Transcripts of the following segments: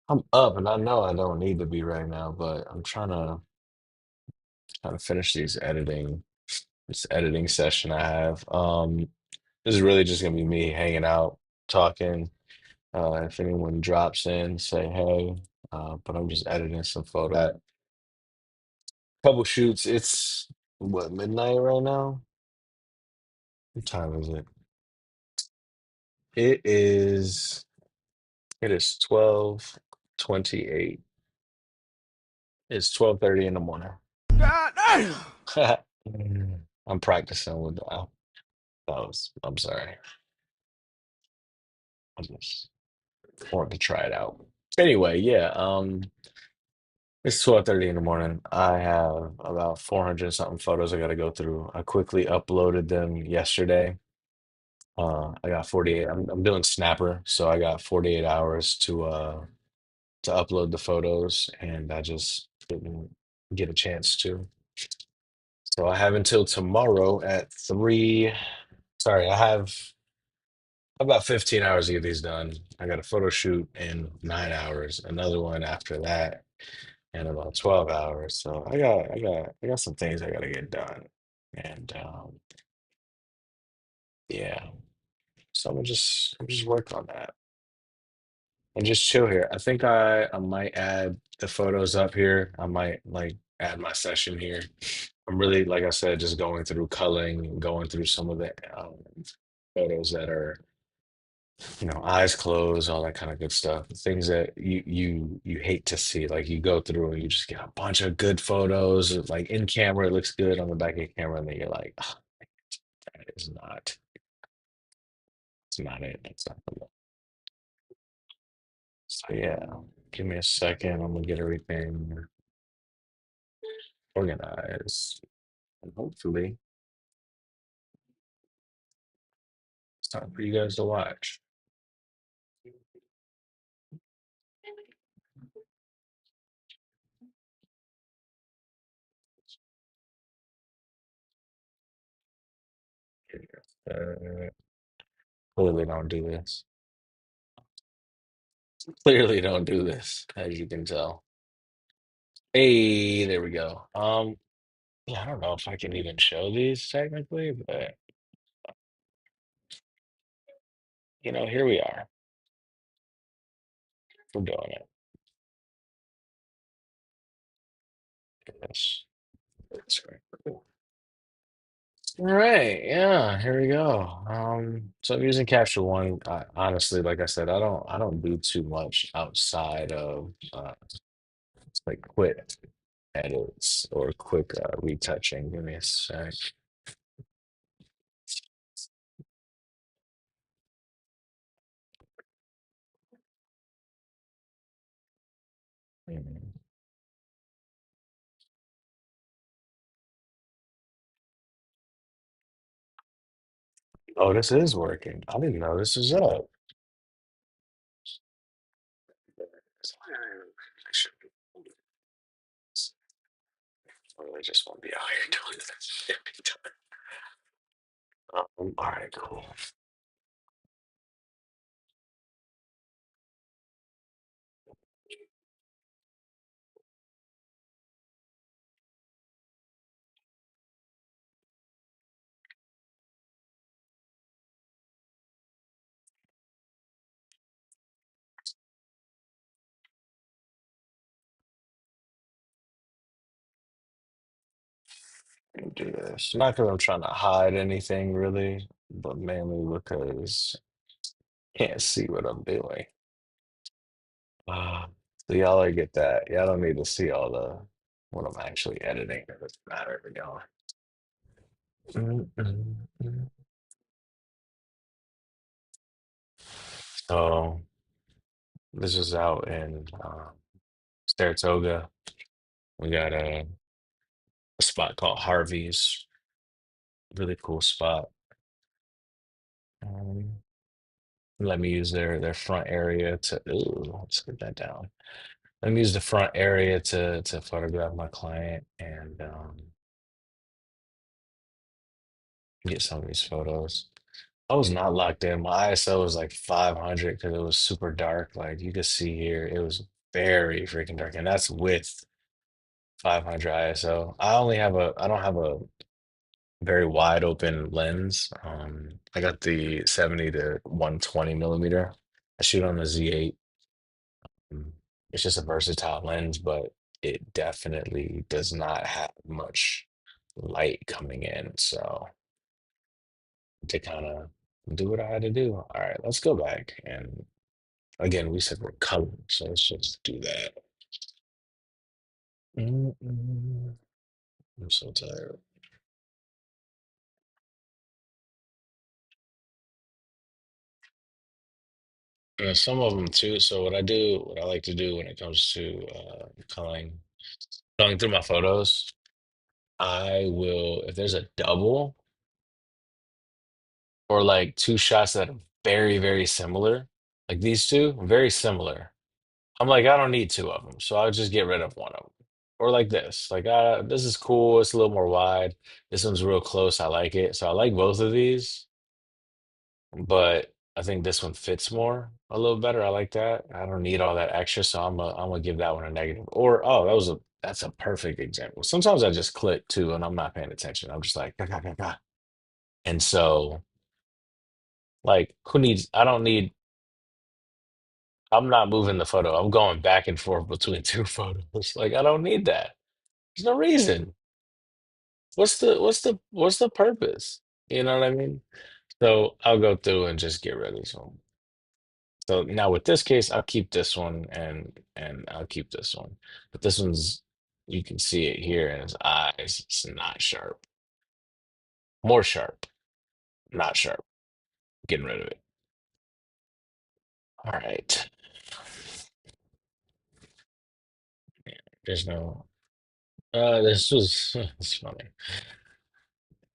I'm up and I know I don't need to be right now, but I'm trying to finish this editing session I have. This is really just gonna be me hanging out, talking. If anyone drops in, say hey. But I'm just editing some photo. Couple shoots. It's what, midnight right now? What time is it? It is it is 12:28. It's 12:30 in the morning. God damn! I'm practicing with I'm sorry. I just wanted to try it out. Anyway, yeah, it's 12:30 in the morning. I have about 400 something photos I gotta go through. I quickly uploaded them yesterday. I got 48. I'm doing Snapper, so I got 48 hours to upload the photos, and I just didn't get a chance to. So I have until tomorrow at 3. Sorry, I have about 15 hours to get these done. I got a photo shoot in 9 hours, another one after that in about 12 hours. So I got some things I gotta get done. And yeah, so I'm just work on that and just chill here. I think I might add the photos up here. I might like add my session here. I'm really, like I said, just going through culling, going through some of the photos that are eyes closed, all that kind of good stuff. Things that you hate to see. Like you go through and you just get a bunch of good photos. Like in camera, it looks good on the back of your camera, and then you're like, "Ah, that is not, it's not it. That's not the look." So yeah, give me a second. I'm gonna get everything organized. And hopefully it's time for you guys to watch. Here we go. Clearly don't do this. Clearly don't do this, as you can tell. Hey, there we go. Yeah, I don't know if I can even show these technically, but here we are. We're doing it. Yes. That's right. Cool. All right, yeah, here we go. So I'm using Capture One. Honestly, like I said, I don't do too much outside of like quick edits or quick retouching. Give me a sec. Mm. Oh, this is working. I didn't know this was up. I should be. Or I just won't be out here doing this every time. All right, cool. Do this. Not because I'm trying to hide anything really, but mainly because I can't see what I'm doing. Uh, so y'all like get that. Y'all don't need to see all the what I'm actually editing. It doesn't matter if y'all. Mm. So this is out in Saratoga. We got a spot called Harvey's. Really cool spot. Um, Let me use their front area to. Ooh, let's get that down. Let me use the front area to photograph my client and get some of these photos. I was not locked in. My ISO was like 500 because it was super dark. Like you could see here, it was very freaking dark, and that's with 500 ISO. I don't have a very wide open lens. I got the 70 to 120 millimeter. I shoot on the Z8. Mm, It's just a versatile lens, but it definitely does not have much light coming in. So to kind of do what I had to do. All right, let's go back. And again, we said we're coloring, so let's just do that. Mm-mm. I'm so tired. And some of them too. So what I like to do when it comes to coloring through my photos, I will, if there's a double or like two shots that are very, very similar, like these two, very similar. I'm like, I don't need two of them, so I'll just get rid of one of them. Or like this, like this is cool. It's a little more wide. This one's real close. I like it. So I like both of these, but I think this one fits more a little better. I like that. I don't need all that extra, so I'm gonna give that one a negative. Or oh, that's a perfect example. Sometimes I just click too, and I'm not paying attention. I'm just like, "Ga, ga, ga, ga." And so like, who needs? I don't need. I'm not moving the photo. I'm going back and forth between two photos. Like, I don't need that. There's no reason. What's the purpose? You know what I mean? So I'll go through and just get rid of this one. So now with this case, I'll keep this one and I'll keep this one. But this one's you can see it here in his eyes. It's not sharp. More sharp, not sharp. Getting rid of it. All right. There's no this was it's funny.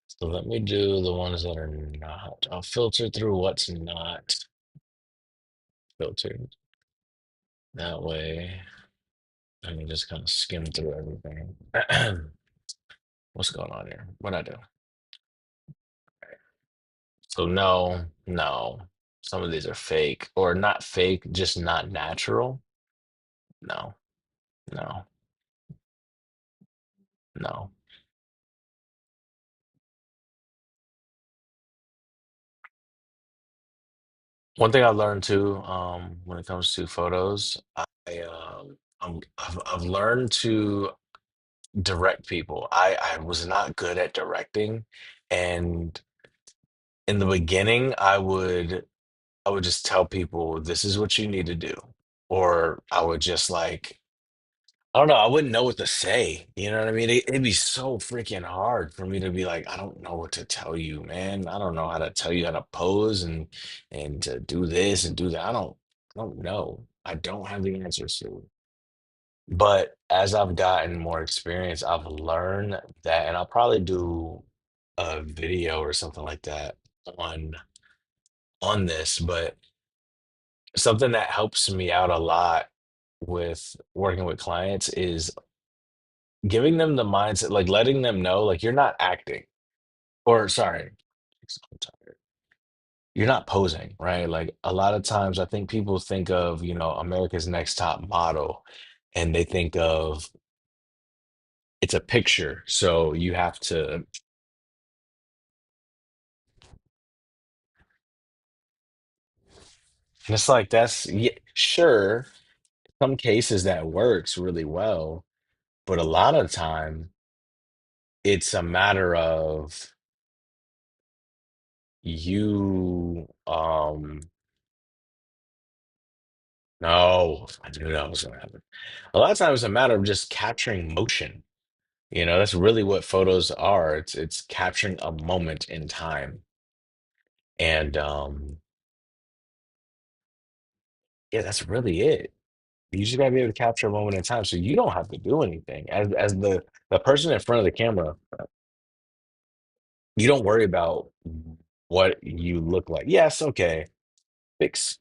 So let me do the ones that are not. I'll filter through what's not filtered. That way I can just kind of skim through everything. What's going on here? What I do? So no, no. Some of these are fake or not fake, just not natural. No, no, no. One thing I learned too, when it comes to photos, I've learned to direct people. I was not good at directing, and in the beginning, I would just tell people this is what you need to do, or I would just like I don't know. I wouldn't know what to say. You know what I mean? It'd be so freaking hard for me to be like, I don't know what to tell you, man. I don't know how to tell you how to pose and to do this and do that. I don't know. I don't have the answers to it. But as I've gotten more experience, I've learned that, and I'll probably do a video or something like that on on this, but something that helps me out a lot with working with clients is giving them the mindset, like letting them know, like you're not acting, or sorry, I'm tired. You're not posing, right? Like a lot of times, I think people think of, America's Next Top Model, and they think of it's a picture, so you have to. And it's like that's yeah, sure, some cases that works really well, but a lot of time it's a matter of you. No, I knew that was gonna happen. A lot of times it's a matter of just capturing motion. That's really what photos are. It's capturing a moment in time. And yeah, that's really it. You just gotta be able to capture a moment in time so you don't have to do anything. As the person in front of the camera, you don't worry about what you look like. Yes, okay. Fix,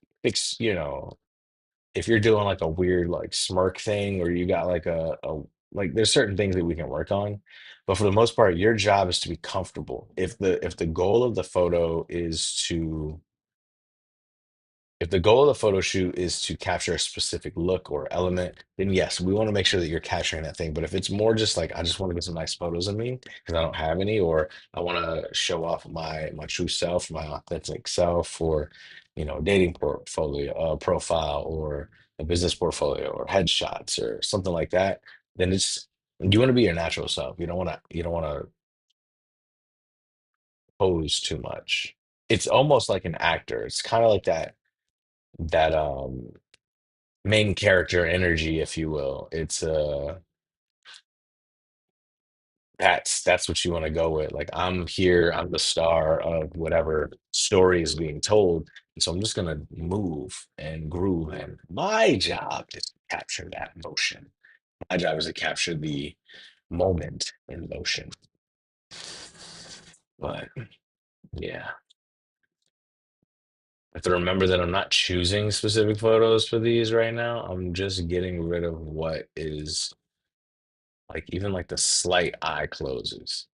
if you're doing like a weird like smirk thing or you got like a like there's certain things that we can work on, but for the most part your job is to be comfortable. If the goal of the photo is to If the goal of the photo shoot is to capture a specific look or element, then yes, we want to make sure that you're capturing that thing. But if it's more just like I just want to get some nice photos of me because I don't have any, or I want to show off my true self, my authentic self, or dating portfolio profile, or a business portfolio, or headshots, or something like that, then it's you want to be your natural self. You don't want to pose too much. It's almost like an actor. It's kind of like that main character energy, if you will. It's that's what you want to go with. Like I'm here, I'm the star of whatever story is being told. And so I'm just gonna move and groove. And my job is to capture that motion. My job is to capture the moment in motion. But yeah. I have to remember that I'm not choosing specific photos for these right now. I'm just getting rid of what is like even like the slight eye closes.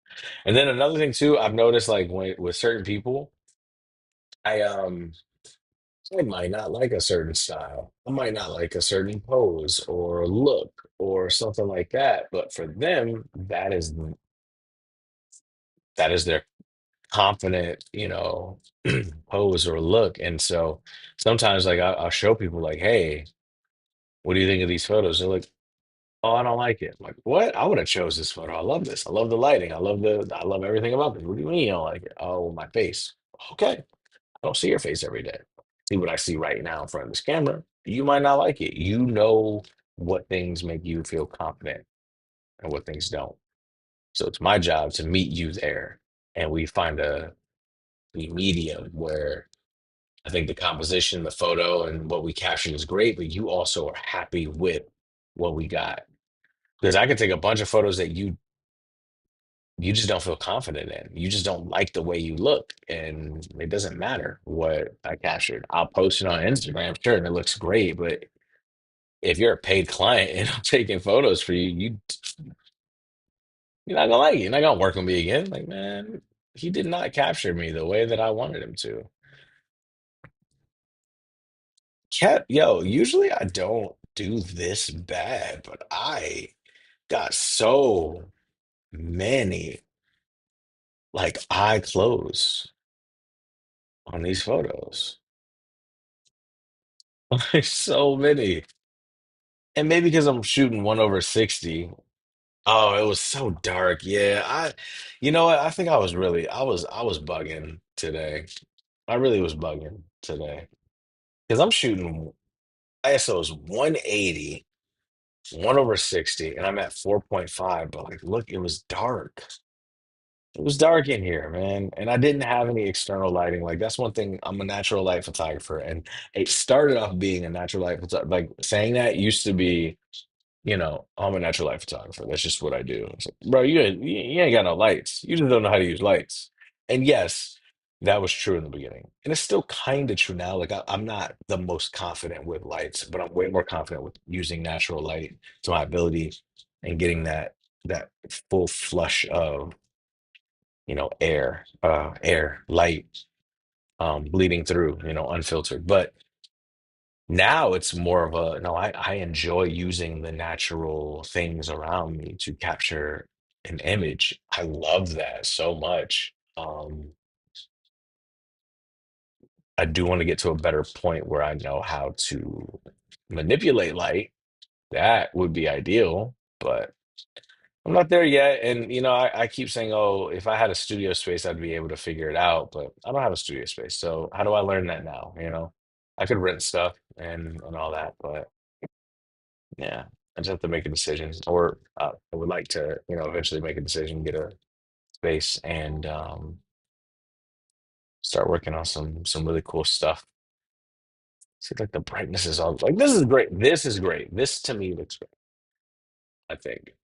And then another thing too, I've noticed like when with certain people, I might not like a certain style. I might not like a certain pose or look or something like that. But for them, that is their confident, pose or look. And so sometimes like I'll show people like, hey, what do you think of these photos? They're like, oh, I don't like it. I'm like, what? I would have chose this photo. I love this. I love the lighting. I love everything about this. What do you mean you don't like it? Oh, my face. Okay. I don't see your face every day. See what I see right now in front of this camera. You might not like it. You know what things make you feel confident and what things don't. So it's my job to meet you there. And we find a medium where I think the composition, the photo, and what we captured is great, but you also are happy with what we got. Because I could take a bunch of photos that you just don't feel confident in. You just don't like the way you look. And it doesn't matter what I captured. I'll post it on Instagram, sure, and it looks great. But if you're a paid client and I'm taking photos for you, you're not gonna like it. You're not gonna work with me again. Like, man, he did not capture me the way that I wanted him to. Usually I don't do this bad, but I got so many like eye close on these photos. There's so many. And maybe because I'm shooting 1/60. Oh, it was so dark. Yeah. You know what? I think I was bugging today. I really was bugging today. Because I'm shooting ISO is 180, 1/60, and I'm at 4.5. But like, look, it was dark. It was dark in here, man. And I didn't have any external lighting. Like, that's one thing. I'm a natural light photographer. And it started off being a natural light photographer. Like, saying that used to be I'm a natural light photographer. That's just what I do. It's like, bro, you ain't got no lights. You just don't know how to use lights. And yes, that was true in the beginning. And it's still kind of true now. Like I'm not the most confident with lights, but I'm way more confident with using natural light to my ability and getting that full flush of, air, light, bleeding through, unfiltered. But now it's more of a no, I enjoy using the natural things around me to capture an image. I love that so much. I do want to get to a better point where I know how to manipulate light. That would be ideal, but I'm not there yet. And I keep saying, oh, if I had a studio space, I'd be able to figure it out, but I don't have a studio space. So how do I learn that now? I could rent stuff and all that, but yeah, I just have to make a decision, or I would like to, eventually make a decision, get a space, and start working on some really cool stuff. See, like the brightness is all like this is great. This is great. This to me looks great. I think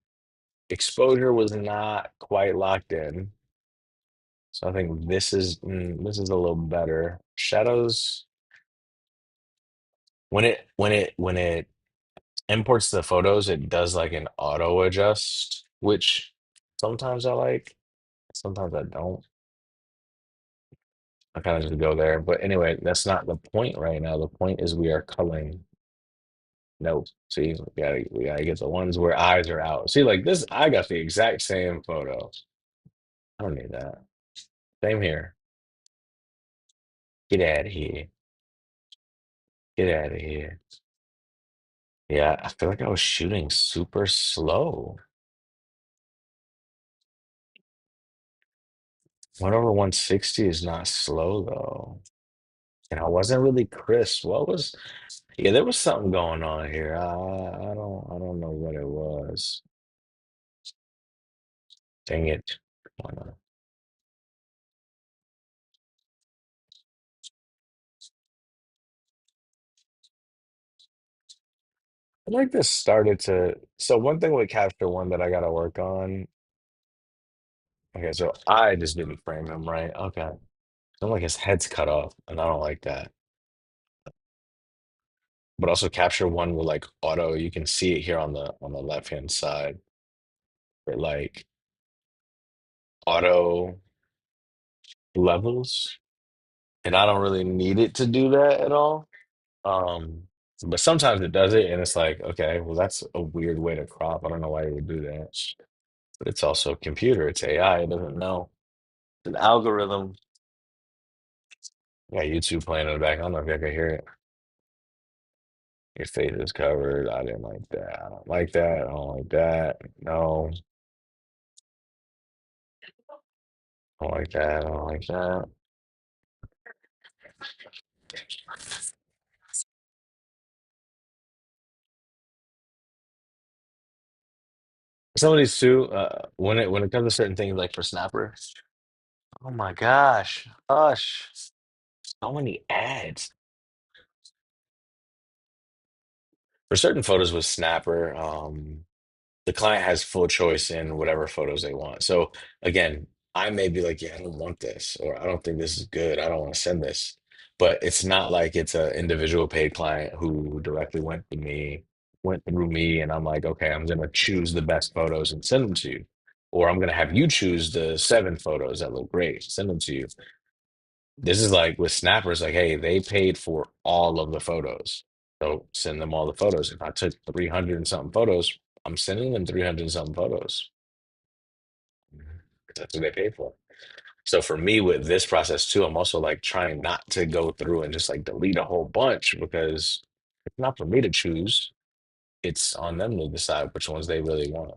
exposure was not quite locked in, so I think this is a little better. Shadows when it imports the photos, it does like an auto adjust, which sometimes I like, sometimes I don't. I kind of just go there. But anyway, that's not the point right now. The point is we are culling. No, see, we gotta get the ones where eyes are out. See, like this, I got the exact same photo. I don't need that. Same here. Get out of here. Get out of here. Yeah, I feel like I was shooting super slow. 1/160 is not slow though. And I wasn't really crisp. What was, yeah, there was something going on here. I don't know what it was. Dang it. Why not? I like this started to, so one thing with Capture One that I gotta work on. Okay, so I just didn't frame him right. Okay. So like his head's cut off, and I don't like that. But also Capture One will like auto, you can see it here on the left hand side. It like auto levels. And I don't really need it to do that at all. Um, but sometimes it does it, and it's like, okay, well, that's a weird way to crop. I don't know why you would do that. But it's also a computer, it's AI, it doesn't know. It's an algorithm. Yeah, YouTube playing in the back. I don't know if y'all can hear it. Your face is covered. I didn't like that. I don't like that. I don't like that. No, I don't like that. I don't like that. Some of these too, when it comes to certain things like for Snapper, oh my gosh, hush, so many ads. For certain photos with Snapper, the client has full choice in whatever photos they want. So again, I may be like, yeah, I don't want this, or I don't think this is good. I don't want to send this. But it's not like it's an individual paid client who directly went through me, and I'm like, okay, I'm gonna choose the best photos and send them to you. Or I'm gonna have you choose the 7 photos that look great, send them to you. This is like with Snappers, like, hey, they paid for all of the photos. So send them all the photos. If I took 300 and something photos, I'm sending them 300 and something photos. Mhm. That's what they paid for. So for me with this process too, I'm also like trying not to go through and just like delete a whole bunch because it's not for me to choose. It's on them to decide which ones they really want.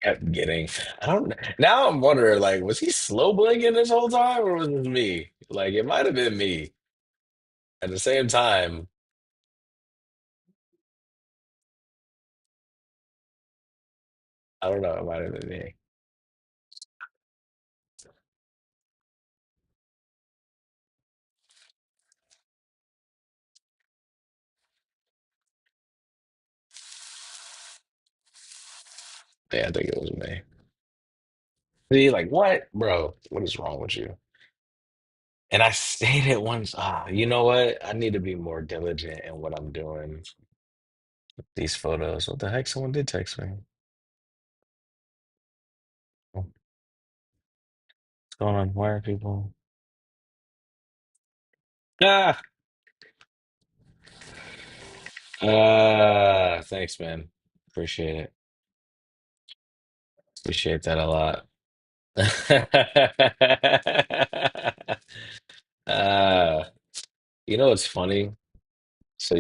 Kept getting, I don't, now I'm wondering like, was he slow blinking this whole time or was it me? Like it might have been me. At the same time, I don't know, it might have been me. Yeah, I think it was me. See, like, what? Bro, what is wrong with you? And I stated once, you know what? I need to be more diligent in what I'm doing. These photos. What the heck? Someone did text me. What's going on? Why are people? Ah, thanks, man. Appreciate it. Appreciate that a lot. Uh, you know what's funny? So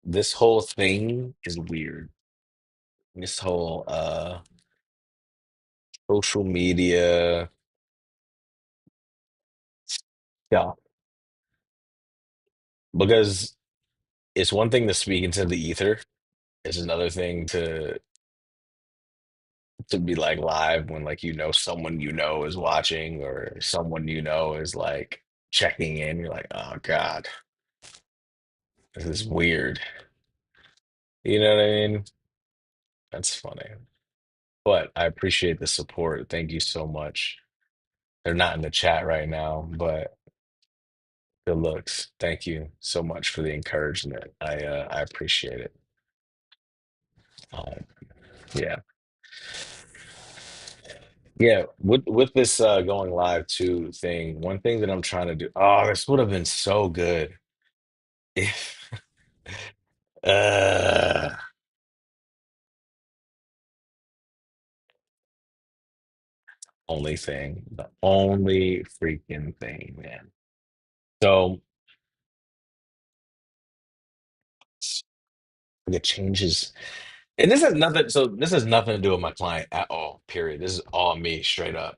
this whole thing is weird. This whole social media, yeah, because it's one thing to speak into the ether. It's another thing to be like live when like someone is watching or someone is like checking in. You're like, oh God, this is weird. You know what I mean? That's funny. But I appreciate the support. Thank you so much. They're not in the chat right now, but good looks. Thank you so much for the encouragement. I appreciate it. Um, yeah, yeah. With this going live too thing, one thing that I'm trying to do. Oh, this would have been so good if. Uh, only thing, the only freaking thing, man. So it changes, and this has nothing. So this has nothing to do with my client at all. Period. This is all me, straight up.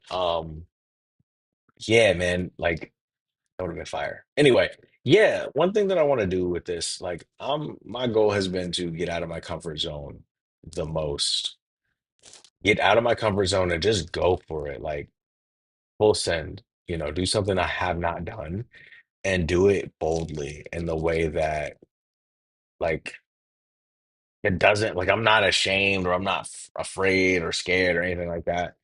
Yeah, man. Like that would have been fire. Anyway, yeah. One thing that I want to do with this, like, my goal has been to get out of my comfort zone the most. Get out of my comfort zone and just go for it. Like full send. Do something I have not done and do it boldly in the way that like it doesn't like I'm not ashamed or I'm not afraid or scared or anything like that.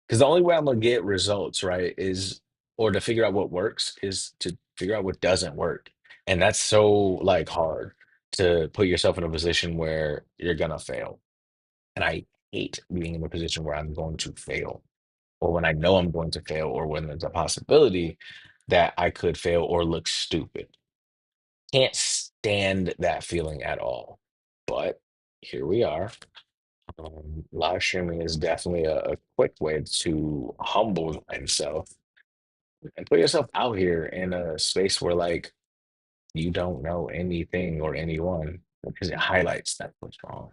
Because the only way I'm gonna get results, right, is or to figure out what works is to figure out what doesn't work. And that's so like hard to put yourself in a position where you're gonna fail. And I hate being in a position where I'm going to fail, or when I know I'm going to fail, or when there's a possibility that I could fail or look stupid. Can't stand that feeling at all. But here we are. Live streaming is definitely a quick way to humble himself and put yourself out here in a space where like you don't know anything or anyone because it highlights that what's wrong.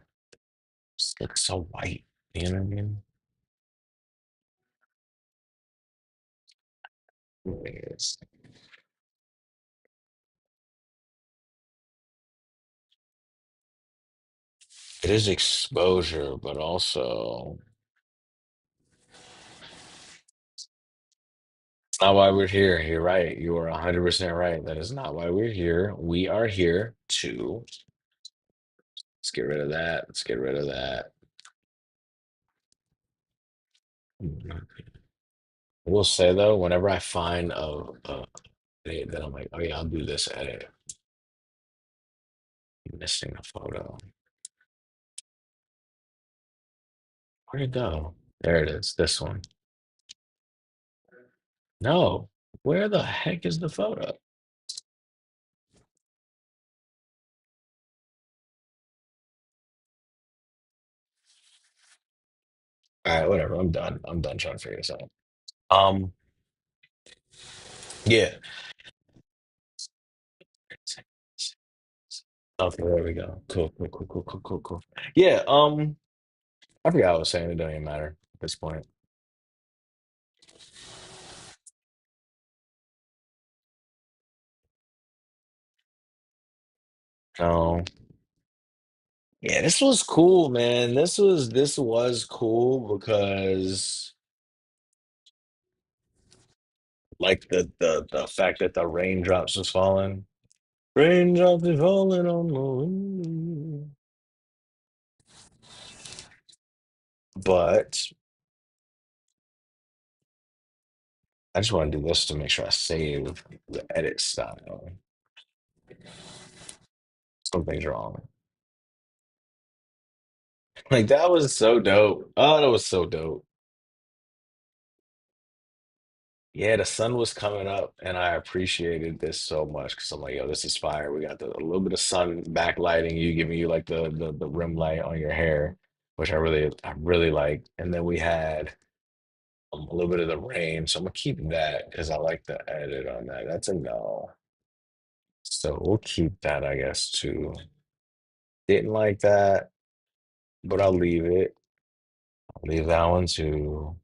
Just looks so white. You know what I mean? It really is. It is exposure, but also it's not why we're here. You're right. You are 100% right. That is not why we're here. We are here to let's get rid of that. Let's get rid of that. I will say though, whenever I find a edit that I'm like, oh yeah, I'll do this edit. I'm missing a photo. Where'd it go? There it is. This one. No. Where the heck is the photo? All right, whatever. I'm done. I'm done trying to figure this out. Um, yeah. Okay, there we go. Cool, cool, cool, cool, cool, cool, cool. Yeah, I forgot what I was saying. It doesn't even matter at this point. Um, yeah, this was cool, man. This was cool because like the fact that the raindrops was falling. Raindrops are falling on the roof. But I just want to do this to make sure I save the edit style. Something's wrong. Like that was so dope. Oh, that was so dope. Yeah, the sun was coming up, and I appreciated this so much because I'm like, yo, this is fire. We got a little bit of sun backlighting you, giving you like the rim light on your hair, which I really like. And then we had a little bit of the rain, so I'm gonna keep that because I like the edit on that. That's a no. So we'll keep that, I guess, too. Didn't like that, but I'll leave it. I'll leave that one too.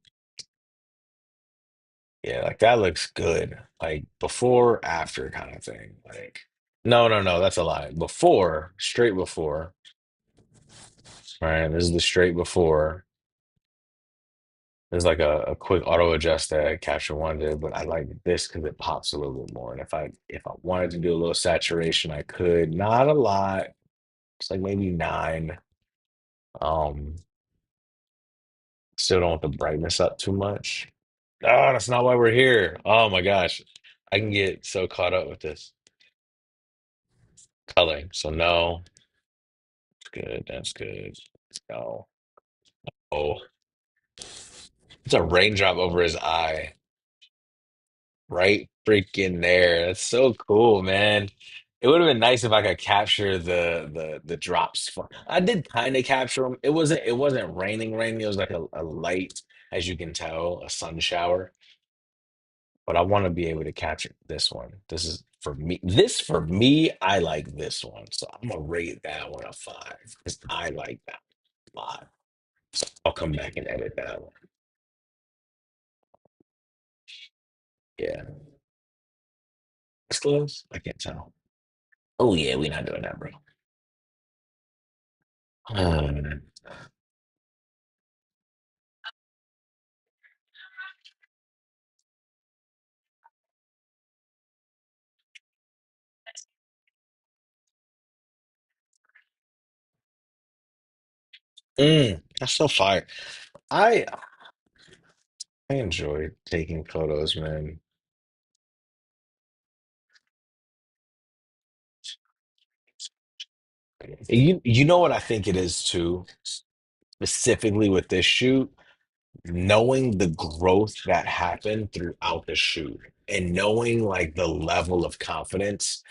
Yeah, like that looks good. Like before, after kind of thing. Like, no, no, no, that's a lie. Before, straight before. Right. This is the straight before. There's like a quick auto adjust that Capture One did, but I like this because it pops a little bit more. And if I wanted to do a little saturation, I could. Not a lot. It's like maybe nine. Um, Still don't want the brightness up too much. Oh, that's not why we're here. Oh my gosh. I can get so caught up with this color. So no, it's good. That's good. No. Oh, it's a raindrop over his eye. Right freaking there. That's so cool, man. It would have been nice if I could capture the drops. I did kind of capture them. It wasn't raining. It was like a light, as you can tell, a sun shower. But I want to be able to capture this one. This is for me. This for me, I like this one. So I'm gonna rate that one a five because I like that a lot. I'll come back and edit that one. Yeah. It's close. I can't tell. Oh yeah, we're not doing that, bro. Um, that's so fire. I I enjoy taking photos, man. You know what I think it is too, specifically with this shoot, knowing the growth that happened throughout the shoot and knowing like the level of confidence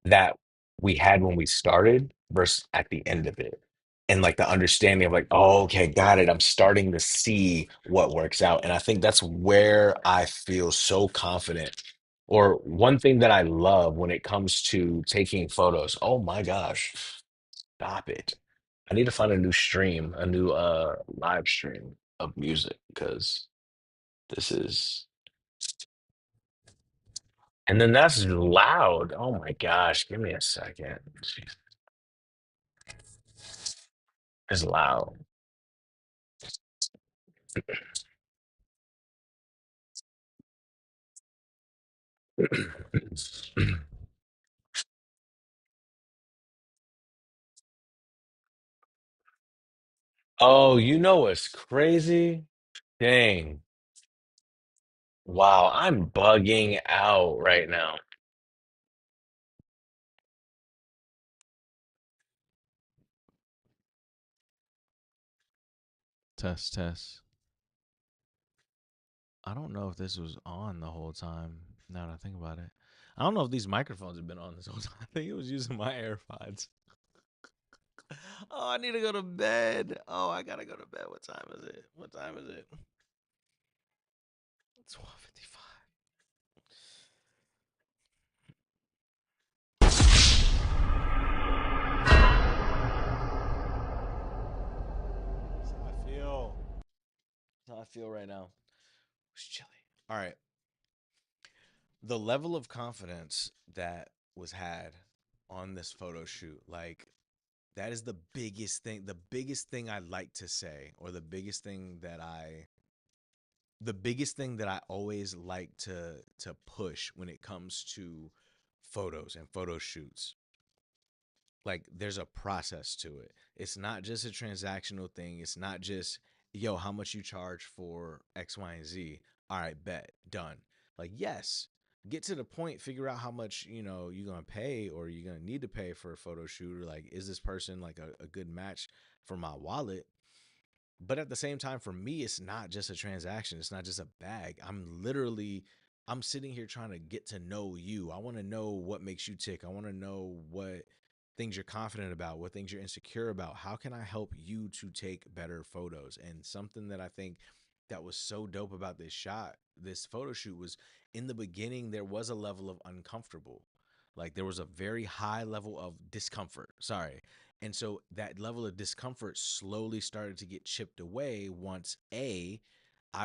that we had when we started versus at the end of it. And like the understanding of like, oh, okay, got it. I'm starting to see what works out. And I think that's where I feel so confident. Or one thing that I love when it comes to taking photos. Oh my gosh, stop it. I need to find a new stream, a new live stream of music because this is and then that's loud. Oh my gosh, give me a second. Jeez, it's loud. Oh, you know what's crazy? Dang. Wow, I'm bugging out right now. Test, test. I don't know if this was on the whole time. Now that I think about it, I don't know if these microphones have been on this whole time. I think it was using my AirPods. Oh, I need to go to bed. Oh, I gotta go to bed. What time is it? What time is it? It's 12:55. That's how I feel. That's how I feel right now. It's chilly. All right. The level of confidence that was had on this photo shoot, like that is the biggest thing I like to say, or the biggest thing that I always like to push when it comes to photos and photo shoots. Like there's a process to it. It's not just a transactional thing. It's not just, yo, how much you charge for X, Y, and Z. All right, bet, done. Like, yes, get to the point, figure out how much, you're gonna pay or you're gonna need to pay for a photo shoot, or like, is this person like a good match for my wallet? But at the same time, for me, it's not just a transaction. It's not just a bag. I'm sitting here trying to get to know you. I want to know what makes you tick. I want to know what things you're confident about, what things you're insecure about. How can I help you to take better photos? And something that I think that was so dope about this photo shoot, was in the beginning, there was a level of uncomfortable. Like there was a very high level of discomfort. Sorry. And so that level of discomfort slowly started to get chipped away once I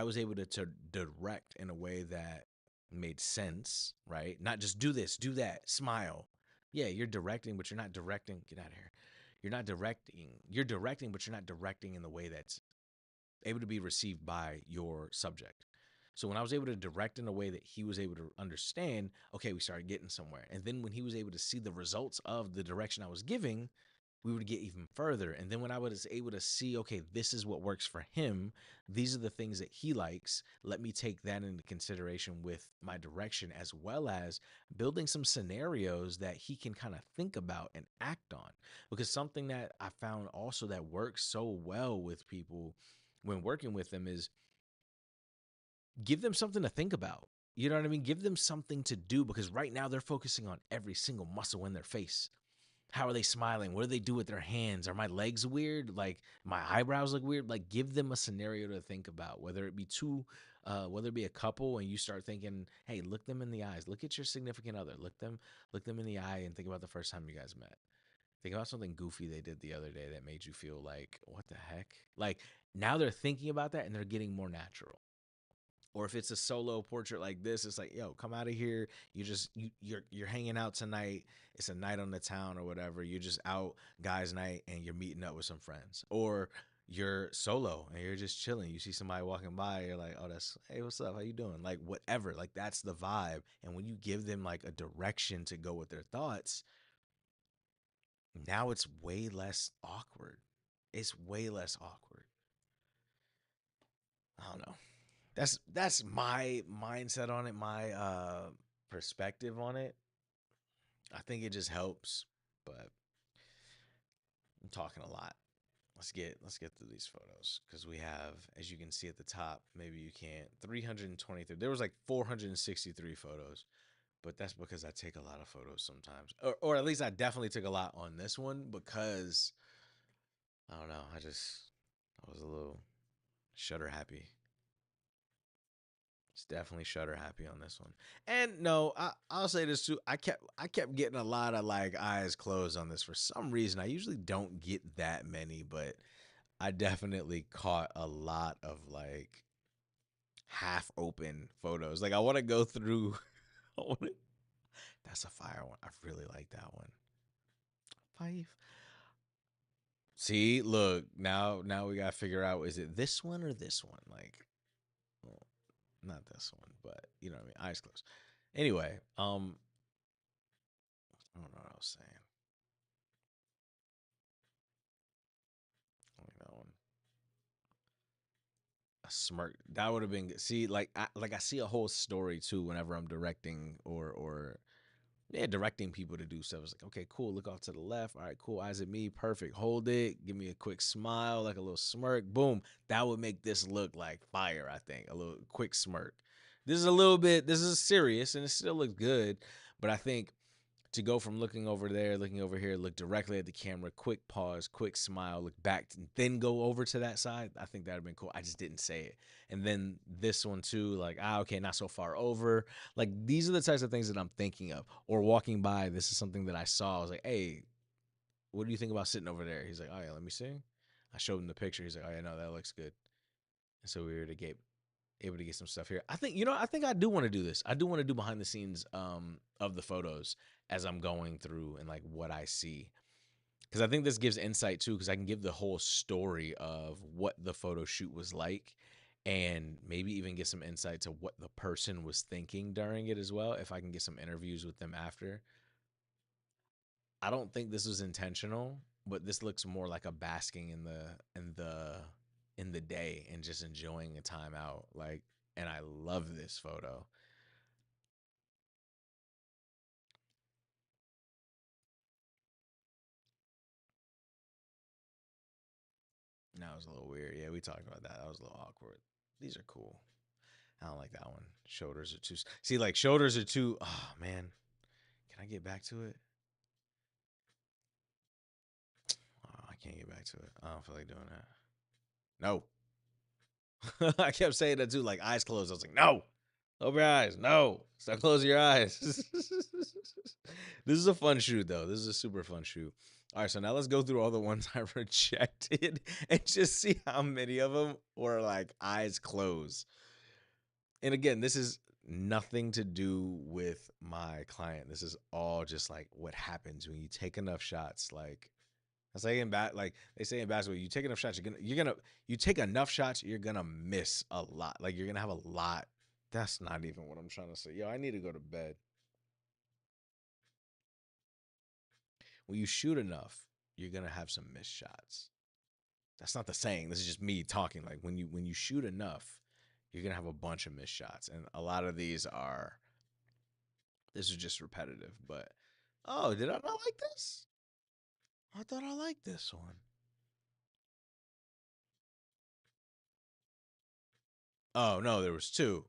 was able to direct in a way that made sense, right? Not just do this, do that, smile. Yeah, you're directing, but you're not directing. Get out of here. You're not directing. You're directing, but you're not directing in the way that's able to be received by your subject. So when I was able to direct in a way that he was able to understand, okay, we started getting somewhere. And then when he was able to see the results of the direction I was giving, we would get even further. And then when I was able to see, okay, this is what works for him, these are the things that he likes, let me take that into consideration with my direction, as well as building some scenarios that he can kind of think about and act on. Because something that I found also that works so well with people when working with them is give them something to think about. You know what I mean? Give them something to do, because right now they're focusing on every single muscle in their face. How are they smiling? What do they do with their hands? Are my legs weird? Like my eyebrows look weird? Like give them a scenario to think about, whether it be whether it be a couple and you start thinking, hey, look them in the eyes. Look at your significant other. Look them in the eye and think about the first time you guys met. Think about something goofy they did the other day that made you feel like, what the heck? Like now they're thinking about that and they're getting more natural. Or if it's a solo portrait like this, it's like, yo, come out of here. You're hanging out tonight. It's a night on the town or whatever. You're just out guys night and you're meeting up with some friends. Or you're solo and you're just chilling. You see somebody walking by, you're like, oh, that's, hey, what's up? How you doing? Like whatever. Like that's the vibe. And when you give them like a direction to go with their thoughts, now it's way less awkward. It's way less awkward. I don't know. That's my mindset on it, my perspective on it. I think it just helps, but I'm talking a lot. Let's get through these photos because we have, as you can see at the top, maybe you can't, 323. There was like 463 photos, but that's because I take a lot of photos sometimes, or at least I definitely took a lot on this one because I don't know. I was a little shutter happy. It's definitely shutter happy on this one. And no, I'll say this too. I kept getting a lot of like eyes closed on this for some reason. I usually don't get that many, but I definitely caught a lot of like half open photos. Like I want to go through. That's a fire one. I really like that one. Five. See, look now we gotta figure out, is it this one or this one? Like, well, not this one, but you know what I mean. Eyes closed. Anyway, I don't know what I was saying. I like that one. A smirk. That would have been good. See, like I see a whole story too whenever I'm directing or yeah, directing people to do stuff. It's like, okay, cool. Look off to the left. All right, cool. Eyes at me. Perfect. Hold it. Give me a quick smile, like a little smirk. Boom. That would make this look like fire, I think. A little quick smirk. This is a little bit, this is serious and it still looks good. But I think to go from looking over there, looking over here, look directly at the camera, quick pause, quick smile, look back, then go over to that side. I think that'd been cool. I just didn't say it. And then this one too, like, okay, not so far over. Like these are the types of things that I'm thinking of. Or walking by, this is something that I saw. I was like, hey, what do you think about sitting over there? He's like, oh yeah, let me see. I showed him the picture. He's like, oh yeah, no, that looks good. And so we were able to get some stuff here. I think, I think I do want to do this. I do want to do behind the scenes of the photos as I'm going through and like what I see. Cuz I think this gives insight too, cuz I can give the whole story of what the photo shoot was like and maybe even get some insight to what the person was thinking during it as well, if I can get some interviews with them after. I don't think this was intentional, but this looks more like a basking in the day and just enjoying a time out. Like, and I love this photo. That was a little weird. Yeah, we talked about that. That was a little awkward. These are cool. I don't like that one. Shoulders are too. See, like shoulders are too. Oh man, can I get back to it? Oh, I can't get back to it. I don't feel like doing that. No. I kept saying that too, like eyes closed. I was like, no, open your eyes. No, stop closing your eyes. This is a fun shoot, though. This is a super fun shoot. All right, so now let's go through all the ones I rejected and just see how many of them were like eyes closed. And again, this is nothing to do with my client. This is all just like what happens when you take enough shots. Like I say in like they say in basketball, you take enough shots, you take enough shots, you're gonna miss a lot. Like you're gonna have a lot. That's not even what I'm trying to say. Yo, I need to go to bed. When you shoot enough, you're gonna have some missed shots. That's not the saying. This is just me talking. Like when you shoot enough, you're gonna have a bunch of missed shots, and a lot of these are. This is just repetitive. But oh, did I not like this? I thought I liked this one. Oh no, there was two.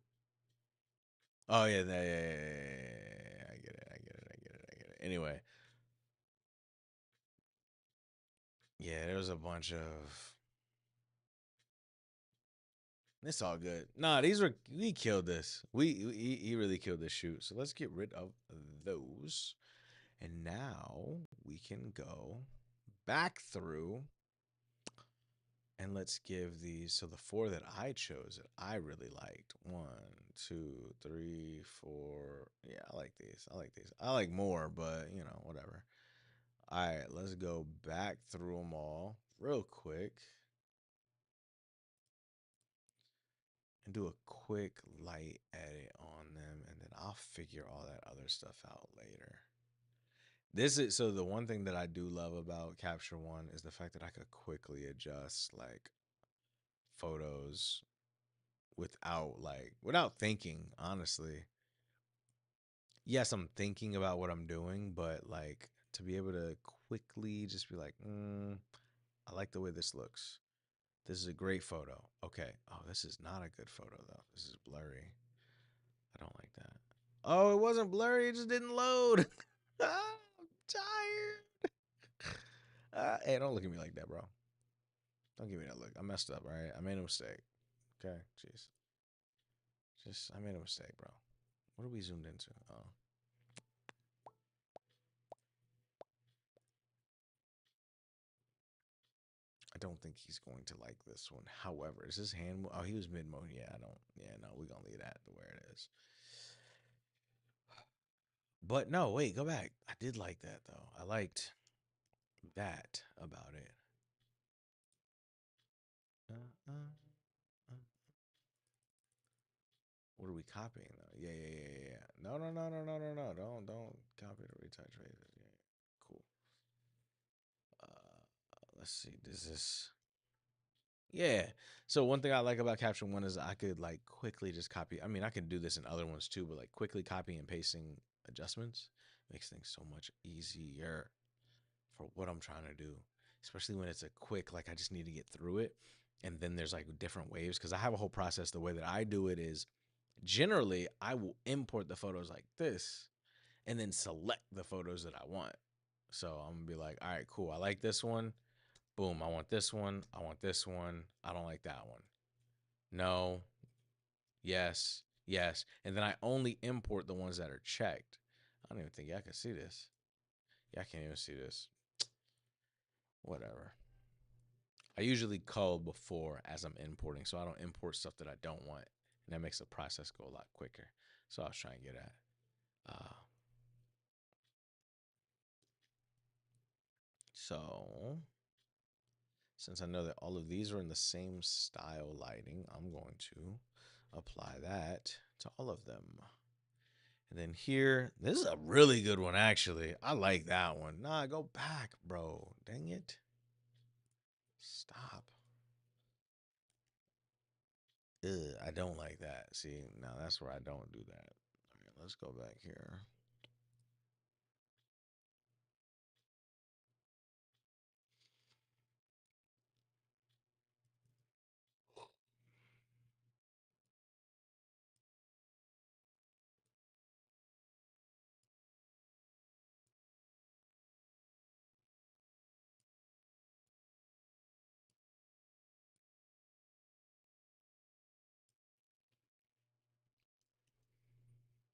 Oh yeah, I get it. I get it. I get it. I get it. Anyway, yeah, there was a bunch of. It's all good. Nah, these were we killed this. He really killed this shoot. So let's get rid of those, and now we can go back through and let's give these. So the four that I chose that I really liked. One, two, three, four. Yeah, I like these. I like these. I like more, but you know, whatever. All right, let's go back through them all real quick and do a quick light edit on them, and then I'll figure all that other stuff out later. This is so the one thing that I do love about Capture One is the fact that I could quickly adjust like photos without thinking, honestly. Yes, I'm thinking about what I'm doing, but like to be able to quickly just be like, I like the way this looks. This is a great photo. Okay. Oh, this is not a good photo though. This is blurry. I don't like that. Oh, it wasn't blurry. It just didn't load. I'm tired. Hey, don't look at me like that, bro. Don't give me that look. I messed up, right? I made a mistake. Okay, jeez. I made a mistake, bro. What are we zoomed into? Oh, I don't think he's going to like this one. However, is his hand? Oh, he was mid mode. Yeah, I don't. Yeah, no, we're gonna leave that the way it is. But no, wait, go back. I did like that though. I liked that about it. Uh, uh, uh. What are we copying though? Yeah. No. Don't copy the retouch rate. Yeah, cool. Let's see. Does this? Yeah. So one thing I like about Capture One is I could like quickly just copy. I mean, I can do this in other ones too, but like quickly copy and pasting adjustments makes things so much easier for what I'm trying to do. Especially when it's a quick, like I just need to get through it. And then there's like different waves because I have a whole process. The way that I do it is generally I will import the photos like this and then select the photos that I want. So I'm gonna be like, all right, cool. I like this one. Boom. I want this one. I want this one. I don't like that one. No. Yes. Yes. And then I only import the ones that are checked. I don't even think y'all can see this. Yeah, I can't even see this. Whatever. I usually cull before as I'm importing, so I don't import stuff that I don't want, and that makes the process go a lot quicker. So I was trying to get at. Uh, so since I know that all of these are in the same style lighting, I'm going to apply that to all of them. And then here, this is a really good one, actually. I like that one. Nah, go back, bro. Dang it. Stop. Ugh, I don't like that. See, now that's where I don't do that. All right, let's go back here.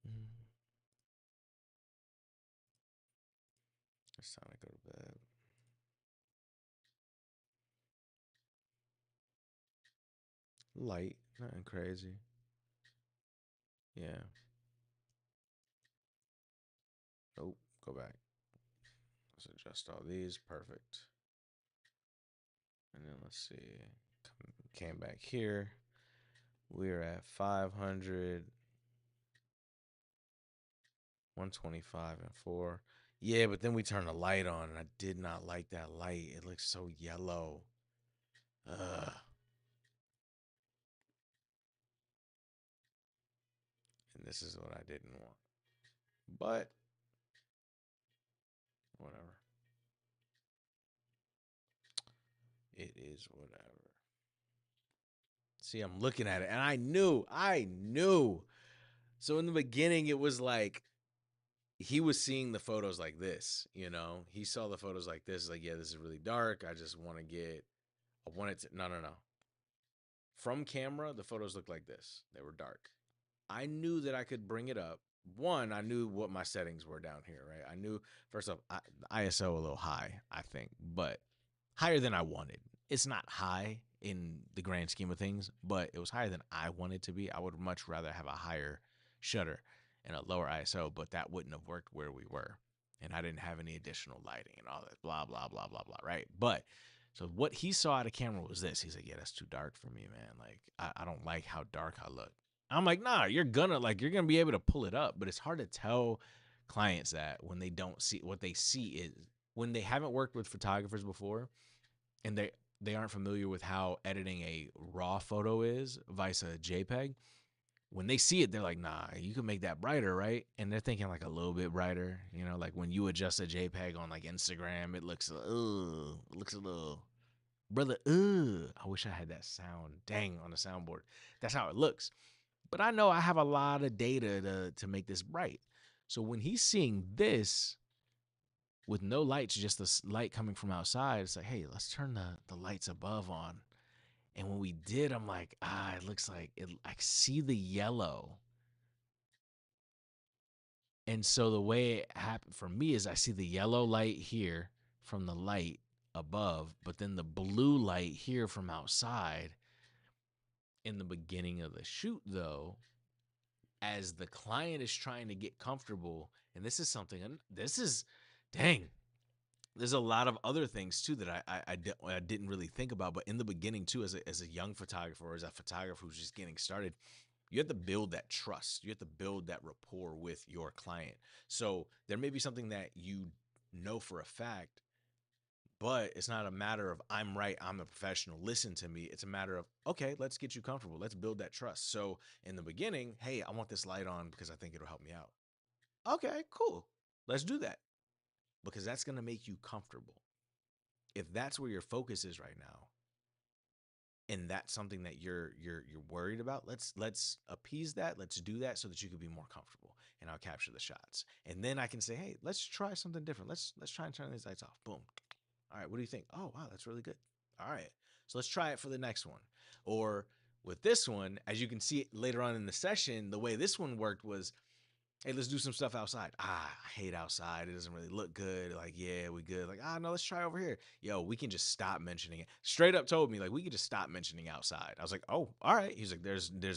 Mm, it's time to go to bed. Light, nothing crazy. Yeah. Nope. Go back. Let's adjust all these. Perfect. And then let's see. Came back here. We're at 500, 125, and 4. Yeah, but then we turned the light on, and I did not like that light. It looks so yellow. Ugh. And this is what I didn't want. But whatever. It is whatever. See, I'm looking at it, and I knew. So in the beginning, it was like he was seeing the photos like this, you know? He saw the photos like this, like, yeah, this is really dark. I just want to get, I wanted to, no, no, no. From camera, the photos looked like this. They were dark. I knew that I could bring it up. One, I knew what my settings were down here, right? I knew, first off, ISO a little high, I think, but higher than I wanted. It's not high in the grand scheme of things, but it was higher than I wanted to be. I would much rather have a higher shutter and a lower ISO, but that wouldn't have worked where we were. And I didn't have any additional lighting and all that, blah, blah, blah, blah, blah, right? But so what he saw out of camera was this. He's like, yeah, that's too dark for me, man. Like, I don't like how dark I look. I'm like, nah, you're gonna be able to pull it up, but it's hard to tell clients that when they don't see what they see is when they haven't worked with photographers before and they aren't familiar with how editing a raw photo is vice a JPEG. When they see it, they're like, nah, you can make that brighter, right? And they're thinking like a little bit brighter, you know, like when you adjust a JPEG on like Instagram, it looks a little brother, I wish I had that sound dang on the soundboard. That's how it looks. But I know I have a lot of data to make this bright. So when he's seeing this with no lights, just the light coming from outside, it's like, hey, let's turn the lights above on. And when we did, I'm like, it looks like it. I see the yellow. And so the way it happened for me is I see the yellow light here from the light above, but then the blue light here from outside. In the beginning of the shoot, though, as the client is trying to get comfortable, and this is something, and this is, dang, there's a lot of other things too that I didn't really think about. But in the beginning too, as a young photographer or as a photographer who's just getting started, you have to build that trust. You have to build that rapport with your client. So there may be something that you know for a fact, but it's not a matter of I'm right, I'm a professional, listen to me. It's a matter of, okay, let's get you comfortable. Let's build that trust. So in the beginning, hey, I want this light on because I think it'll help me out. Okay, cool. Let's do that because that's going to make you comfortable. If that's where your focus is right now, and that's something that you're worried about, let's appease that. Let's do that so that you can be more comfortable, and I'll capture the shots. And then I can say, hey, let's try something different. Let's try and turn these lights off. Boom. All right, what do you think? Oh, wow, that's really good. All right, so let's try it for the next one. Or with this one, as you can see later on in the session, the way this one worked was, hey, let's do some stuff outside. I hate outside. It doesn't really look good. Like, yeah, we good. Like, no, let's try over here. Yo, we can just stop mentioning it. Straight up told me, like, we could just stop mentioning outside. I was like, oh, all right. He's like,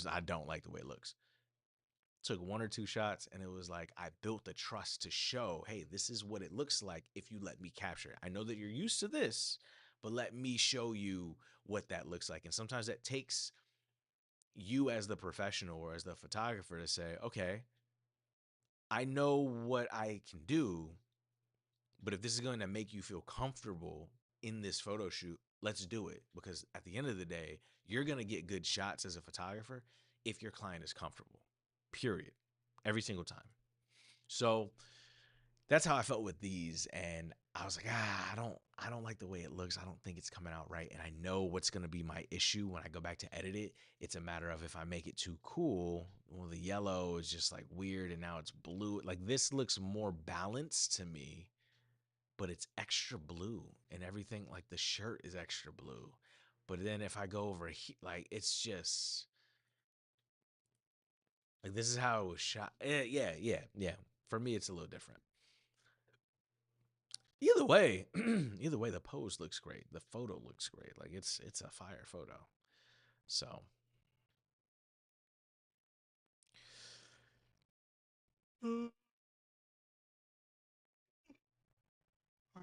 I don't like the way it looks. Took one or two shots, and it was like, I built the trust to show, hey, this is what it looks like if you let me capture it. I know that you're used to this, but let me show you what that looks like. And sometimes that takes you as the professional or as the photographer to say, okay, I know what I can do, but if this is going to make you feel comfortable in this photo shoot, let's do it. Because at the end of the day, you're going to get good shots as a photographer if your client is comfortable, period. Every single time. So that's how I felt with these. And I was like, I don't like the way it looks. I don't think it's coming out right. And I know what's going to be my issue when I go back to edit it. It's a matter of if I make it too cool, well, the yellow is just like weird and now it's blue. Like this looks more balanced to me, but it's extra blue and everything. Like the shirt is extra blue. But then if I go over here, like it's just like this is how it was shot. Yeah. For me, it's a little different. Either way, either way, the pose looks great. The photo looks great. Like it's a fire photo. So, all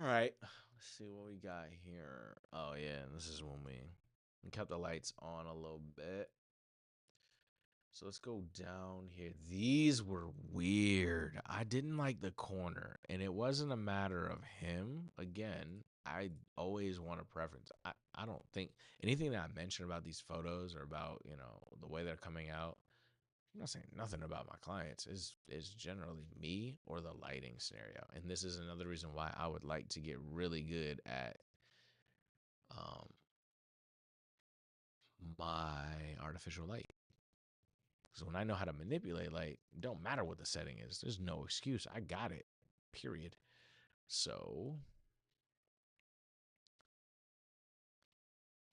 right. Let's see what we got here. Oh yeah, this is when we kept the lights on a little bit. So let's go down here. These were weird. I didn't like the corner, and it wasn't a matter of him. Again, I always want a preference. I don't think anything that I mentioned about these photos or about, the way they're coming out, I'm not saying nothing about my clients. Is generally me or the lighting scenario. And this is another reason why I would like to get really good at um my artificial light. Because when I know how to manipulate light, it don't matter what the setting is. There's no excuse. I got it. Period. So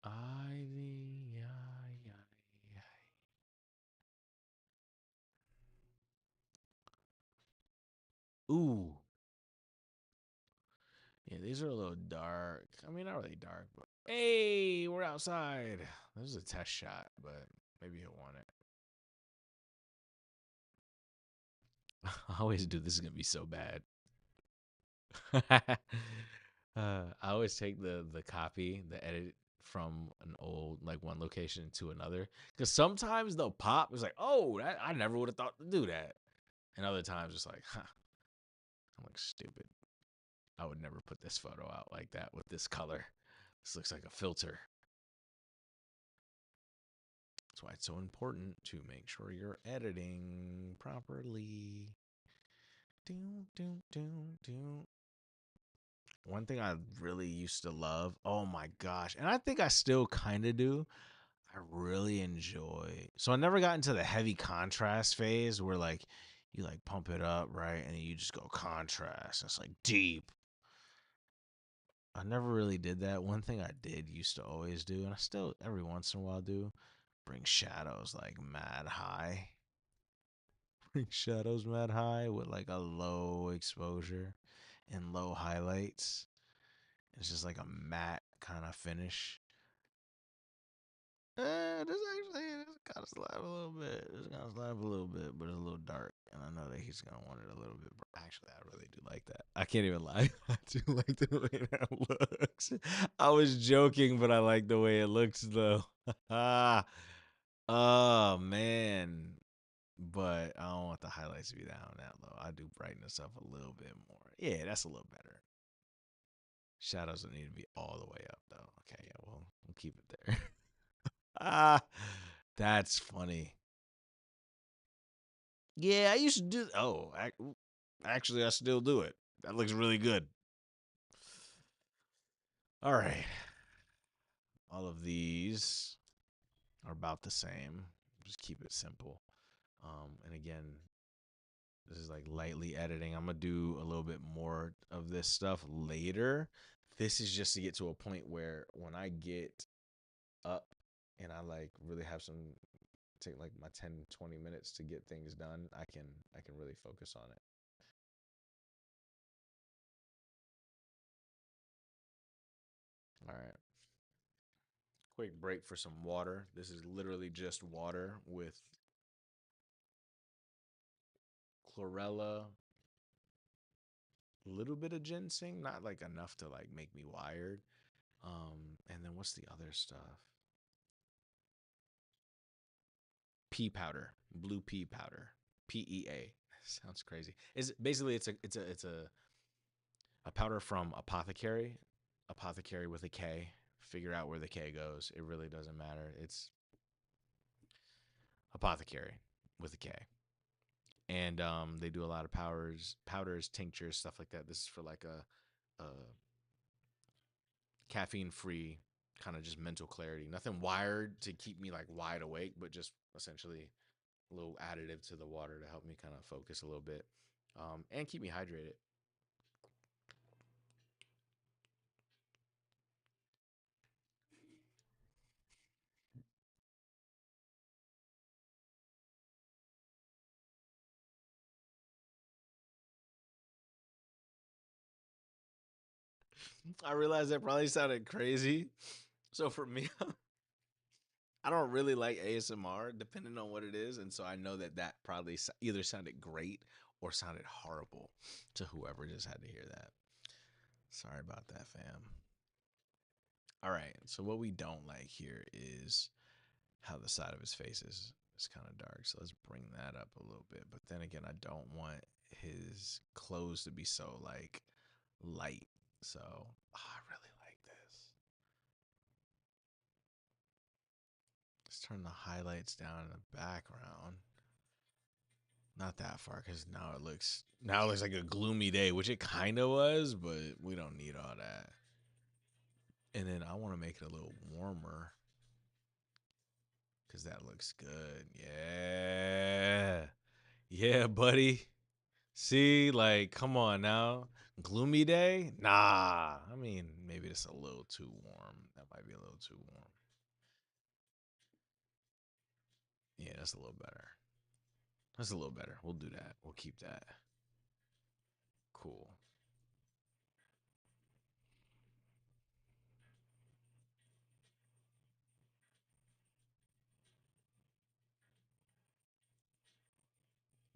Ivy, ooh, yeah, these are a little dark. I mean, not really dark, but hey, we're outside. This is a test shot, but maybe he'll want it. I always do. This is gonna be so bad. I always take the copy, the edit from an old like one location to another because sometimes they'll pop. It's like, oh, I never would have thought to do that, and other times it's like, huh, I look stupid. I would never put this photo out like that with this color. This looks like a filter. That's why it's so important to make sure you're editing properly. Do do do do. One thing I really used to love, oh my gosh, and I think I still kind of do. I really enjoy. So I never got into the heavy contrast phase where like you like pump it up, right? And you just go contrast. It's like deep. I never really did that. One thing I did used to always do, and I still every once in a while do, bring shadows like mad high. Bring shadows mad high with like a low exposure and low highlights. It's just like a matte kind of finish. This actually this kind of slap a little bit. This kind of slap a little bit, but it's a little dark, and I know that he's gonna want it a little bit. Actually, I really do like that. I can't even lie. I do like the way that looks. I was joking, but I like the way it looks though. Oh man, but I don't want the highlights to be down that low. I do brighten this up a little bit more. Yeah, that's a little better. Shadows don't need to be all the way up though. Okay, yeah, we'll keep it there. Ah, that's funny. Yeah, I used to do. Oh, actually, I still do it. That looks really good. All right, all of these are about the same. Just keep it simple. And again, this is like lightly editing. I'm gonna do a little bit more of this stuff later. This is just to get to a point where when I get up and I like really have some take like my 10, 20 minutes to get things done, I can really focus on it. All right. Quick break for some water. This is literally just water with chlorella, a little bit of ginseng, not like enough to like make me wired. And then what's the other stuff? Pea powder, blue pea powder, PEA. Sounds crazy. Is basically it's a powder from Apothecary, Apothecary with a K. Figure out where the K goes. It really doesn't matter. It's Apothecary with a K. And they do a lot of powders, tinctures, stuff like that. This is for like a caffeine free kind of just mental clarity. Nothing wired to keep me like wide awake, but just essentially a little additive to the water to help me kind of focus a little bit and keep me hydrated. I realize that probably sounded crazy. So for me, I don't really like ASMR, depending on what it is, and so I know that that probably either sounded great or sounded horrible to whoever just had to hear that. Sorry about that, fam. All right. So what we don't like here is how the side of his face is. It's kind of dark, so let's bring that up a little bit. But then again, I don't want his clothes to be so like light. So I really like this. Let's turn the highlights down in the background. Not that far, because now it looks like a gloomy day, which it kind of was, but we don't need all that. And then I want to make it a little warmer, because that looks good. Yeah. Yeah, buddy. See, like, come on now. Gloomy day? Nah. I mean, maybe it's a little too warm. That might be a little too warm. Yeah, that's a little better. That's a little better. We'll do that. We'll keep that. Cool.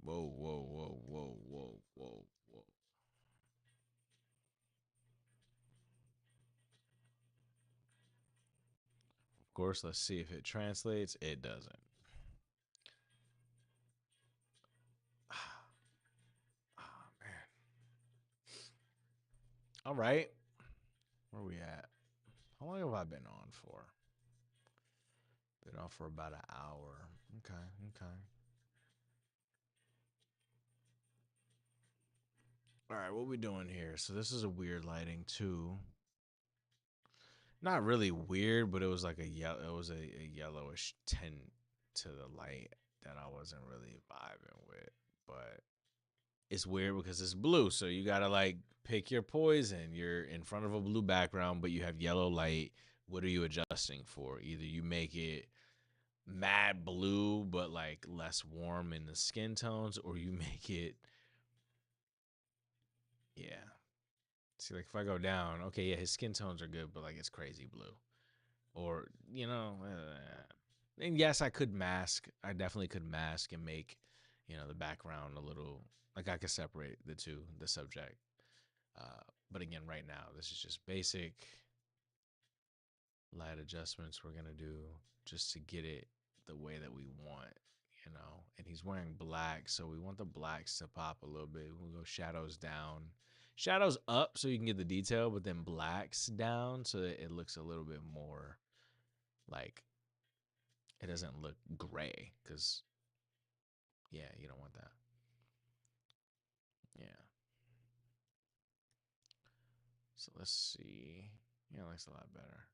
Whoa, whoa, whoa, whoa, whoa, whoa, whoa. Of course, let's see if it translates. It doesn't. Oh, man. All right. Where we at? How long have I been on for? Been on for about an hour. Okay, okay. All right, what we doing here? So this is a weird lighting too. Not really weird, but it was like a yellow. It was a yellowish tint to the light that I wasn't really vibing with. But it's weird because it's blue, so you gotta like pick your poison. You're in front of a blue background, but you have yellow light. What are you adjusting for? Either you make it mad blue, but like less warm in the skin tones, or you make it, yeah. See, like if I go down, okay, yeah, his skin tones are good, but like it's crazy blue. Or, and yes, I could mask. I definitely could mask and make, the background a little, like I could separate the two, the subject. But again, right now, this is just basic light adjustments we're going to do just to get it the way that we want. And he's wearing black, so we want the blacks to pop a little bit. We'll go shadows down, shadows up so you can get the detail, but then blacks down so that it looks a little bit more like it doesn't look gray because, yeah, you don't want that. Yeah. So let's see. Yeah, it looks a lot better.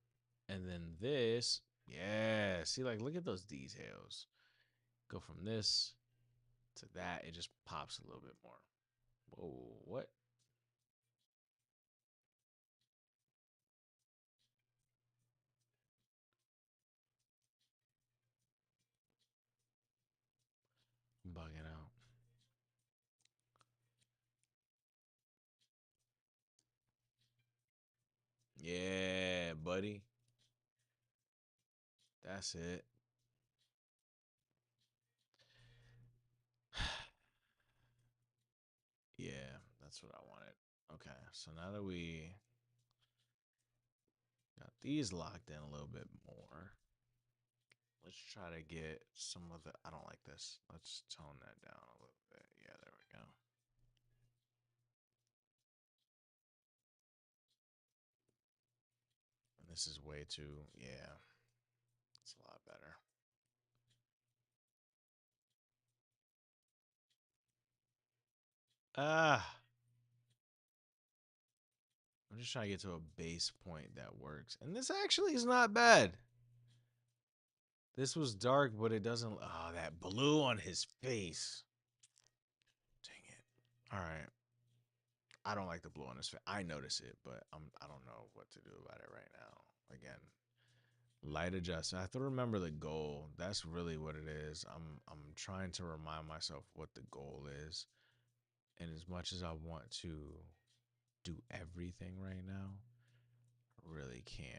And then this, yeah. See, like, look at those details. Go from this to that. It just pops a little bit more. Whoa, what? I'm bugging out. Yeah, buddy. That's it. Yeah, that's what I wanted. Okay, so now that we got these locked in a little bit more, let's try to get some of the. I don't like this. Let's tone that down a little bit. Yeah, there we go. And this is way too. Yeah, it's a lot better. Ah, I'm just trying to get to a base point that works. And this actually is not bad. This was dark, but it doesn't. Oh, that blue on his face. Dang it. All right. I don't like the blue on his face. I notice it, but I don't know what to do about it right now. Again, light adjustment. I have to remember the goal. That's really what it is. I'm trying to remind myself what the goal is. And as much as I want to do everything right now, I really can't.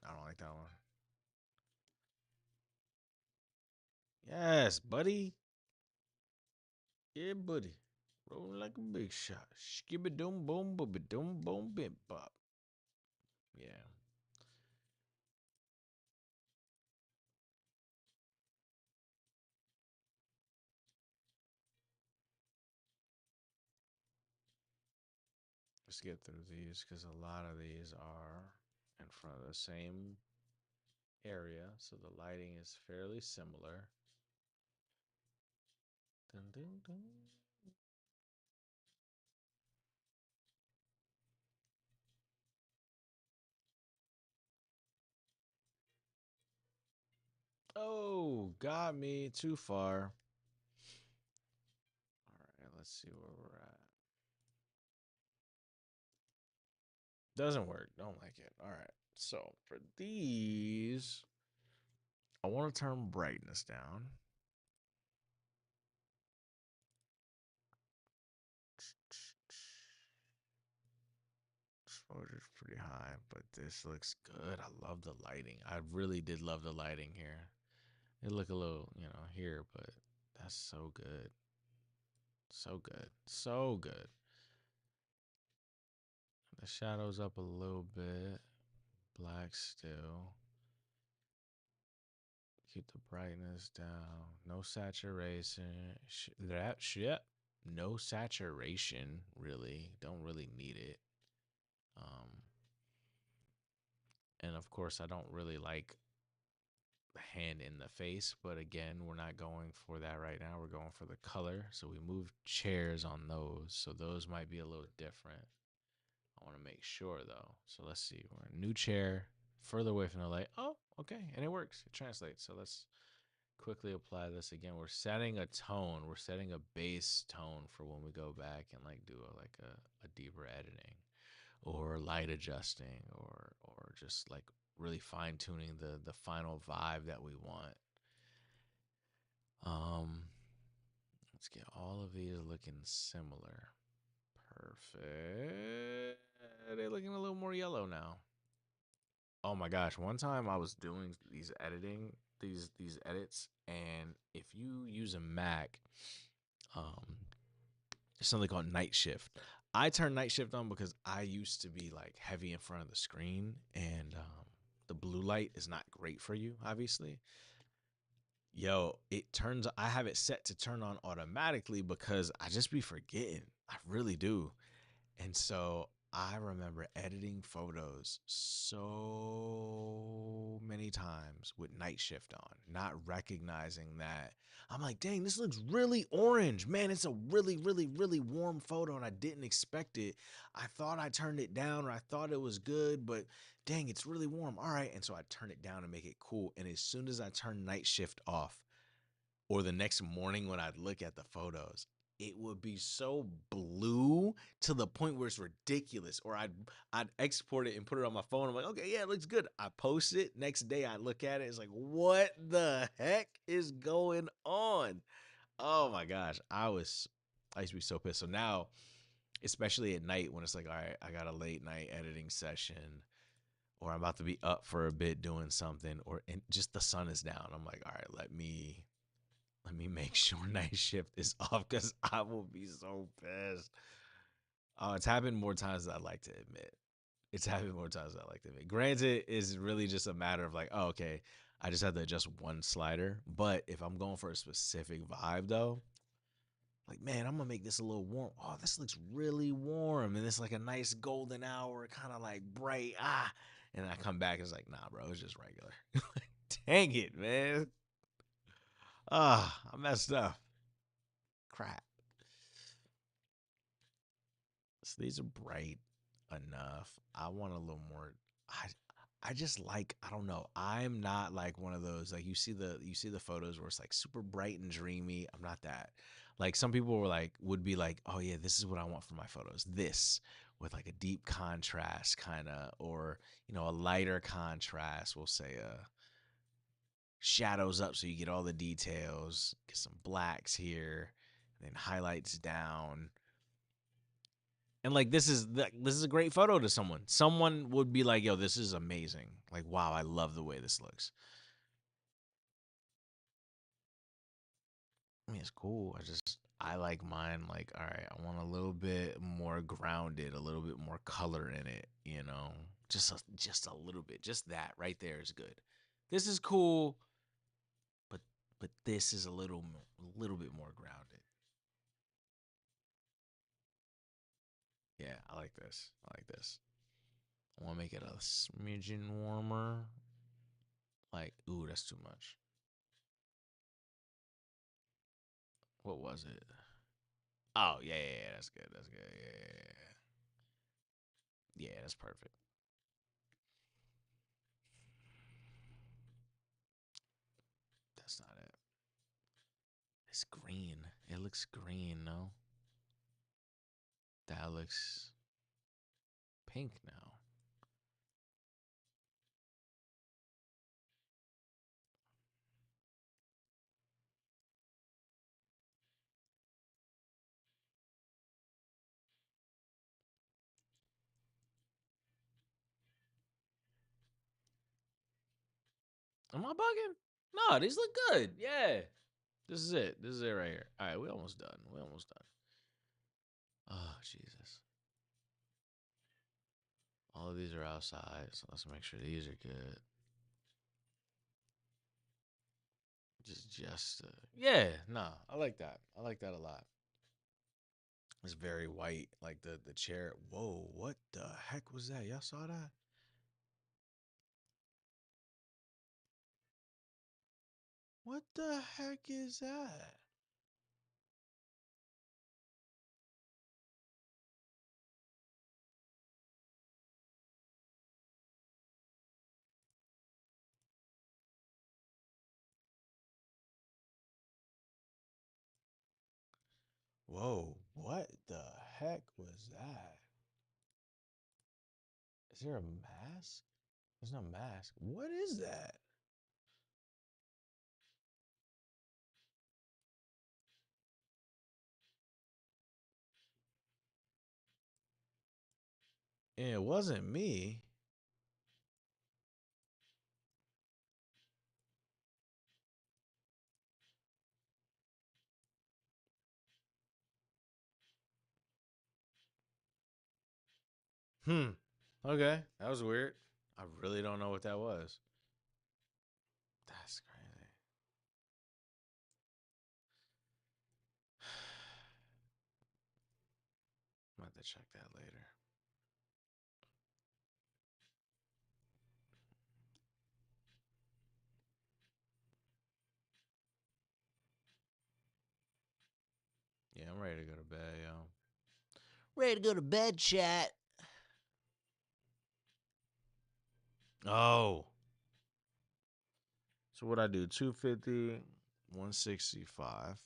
I don't like that one. Yes, buddy. Yeah, buddy. Rolling like a big shot. Skibba doom boom, booba doom boom, bim bop. Yeah. Let's get through these because a lot of these are in front of the same area, so the lighting is fairly similar. Dun, dun, dun. Oh, got me too far. All right, let's see where we're at. Doesn't work. Don't like it. All right. So for these, I want to turn brightness down. Exposure's pretty high, but this looks good. I love the lighting. I really did love the lighting here. It look a little, here, but that's so good. So good. So good. The shadows up a little bit. Black still. Keep the brightness down. No saturation. That shit. No saturation, really. Don't really need it. Um, and of course, I don't really like the hand in the face, but again, we're not going for that right now. We're going for the color. So we moved chairs on those. So those might be a little different. I want to make sure though. So let's see. We're in a new chair, further away from the light. Oh, okay. And it works. It translates. So let's quickly apply this again. We're setting a tone. We're setting a base tone for when we go back and like do a deeper editing or light adjusting or just like really fine tuning the final vibe that we want. Um let's get all of these looking similar. Perfect. They're looking a little more yellow now. Oh my gosh, one time I was doing these edits, and if you use a Mac, um there's something called night shift. I turned night shift on because I used to be like heavy in front of the screen, and the blue light is not great for you, obviously. Yo, I have it set to turn on automatically because I just be forgetting. I really do. And so I remember editing photos so many times with night shift on, not recognizing that. I'm like, dang, this looks really orange. Man, it's a really, really, really warm photo, and I didn't expect it. I thought I turned it down or I thought it was good, but dang, it's really warm. All right. And so I turn it down to make it cool. And as soon as I turn night shift off, or the next morning when I'd look at the photos, it would be so blue to the point where it's ridiculous. Or I'd export it and put it on my phone. I'm like, okay, yeah, it looks good. I post it. Next day I look at it. It's like, what the heck is going on? Oh my gosh. I used to be so pissed. So now, especially at night when it's like, all right, I got a late night editing session, or I'm about to be up for a bit doing something, or and just the sun is down. I'm like, all right, let me make sure night shift is off because I will be so pissed. Oh, it's happened more times than I'd like to admit. It's happened more times than I like to admit. Granted, it's really just a matter of like, oh, okay, I just have to adjust one slider. But if I'm going for a specific vibe though, like, man, I'm gonna make this a little warm. Oh, this looks really warm. And it's like a nice golden hour, kind of like bright. And I come back and it's like, nah, bro, it's just regular. Dang it, man. I messed up. Crap. So these are bright enough. I want a little more. I just like, I don't know. I'm not like one of those like you see the photos where it's like super bright and dreamy. I'm not that. Like some people would be like, "Oh yeah, this is what I want for my photos." This with like a deep contrast kind of, or a lighter contrast, we'll say shadows up so you get all the details, get some blacks here, and then highlights down. And like this is a great photo to someone. Someone would be like, "Yo, this is amazing. Like, wow, I love the way this looks." I mean, it's cool. I like mine. Like, all right, I want a little bit more grounded, a little bit more color in it. You know, just a little bit. Just that right there is good. This is cool, but this is a little bit more grounded. Yeah, I like this. I like this. I want to make it a smidgen warmer. Like, ooh, that's too much. What was it? Oh, yeah, yeah, yeah, that's good. That's good. Yeah, yeah, yeah. Yeah, that's perfect. That's not it. It's green. It looks green, no? That looks pink now. Am I bugging? No, these look good. Yeah. This is it. This is it right here. All right, we almost done. We almost done. Oh, Jesus. All of these are outside, so let's make sure these are good. Yeah, no, I like that. I like that a lot. It's very white, like the chair. Whoa, what the heck was that? Y'all saw that? What the heck is that? Whoa, what the heck was that? Is there a mask? There's no mask. What is that? And it wasn't me. Hmm. Okay, that was weird. I really don't know what that was. That's crazy. I'm gonna have to check that later. Yeah, I'm ready to go to bed, yo. Ready to go to bed, chat. Oh. So what I do? 250, 165.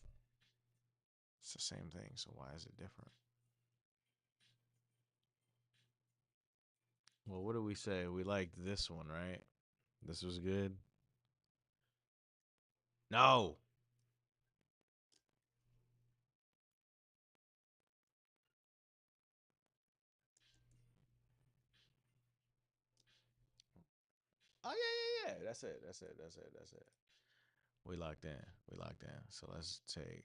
It's the same thing. So why is it different? Well, what did we say? We liked this one, right? This was good. No. Oh yeah, yeah, yeah. That's it. That's it. That's it. That's it. We locked in. We locked in. So let's take.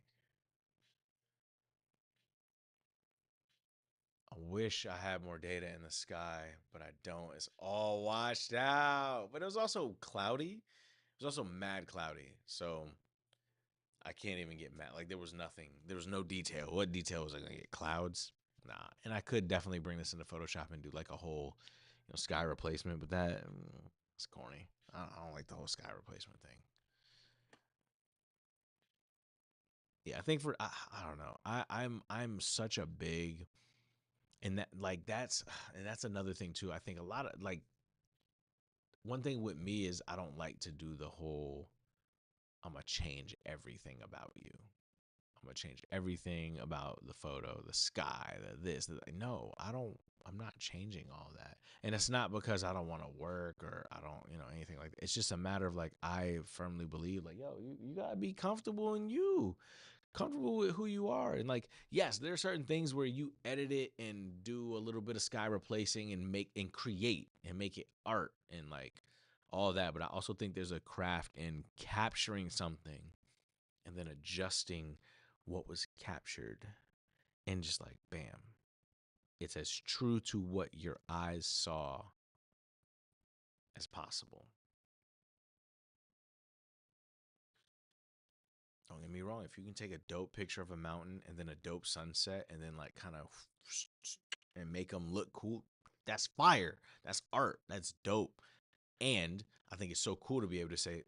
I wish I had more data in the sky, but I don't. It's all washed out. But it was also cloudy. It was also mad cloudy. So I can't even get mad. Like there was nothing. There was no detail. What detail was I gonna get? Clouds? Nah. And I could definitely bring this into Photoshop and do like a whole, sky replacement. But it's corny. I don't like the whole sky replacement thing. Yeah, I think I don't know. I'm such a big and that like that's and that's another thing too. I think a lot of like one thing with me is I don't like to do the whole I'm gonna change everything about you. I'm gonna change everything about the photo, the sky, no, I don't. I'm not changing all that, and it's not because I don't want to work or I don't, anything like that. It's just a matter of like I firmly believe, like, yo, you gotta be comfortable in you, comfortable with who you are, and like, yes, there are certain things where you edit it and do a little bit of sky replacing and make and create and make it art and like all that. But I also think there's a craft in capturing something and then adjusting what was captured and just like bam, it's as true to what your eyes saw as possible. Don't get me wrong, if you can take a dope picture of a mountain and then a dope sunset and then like kind of and make them look cool, that's fire. That's art. That's dope. And I think it's so cool to be able to say,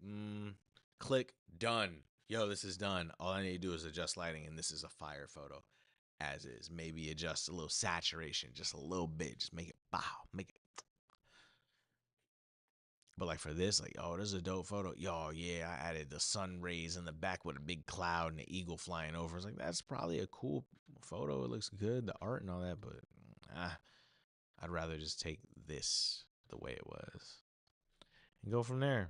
click, done. Yo, this is done. All I need to do is adjust lighting, and this is a fire photo as is. Maybe adjust a little saturation, just a little bit. Just make it bow. Make it. But like for this, like, oh, this is a dope photo. Yo, yeah, I added the sun rays in the back with a big cloud and the eagle flying over. It's like, that's probably a cool photo. It looks good, the art and all that, but I'd rather just take this the way it was and go from there.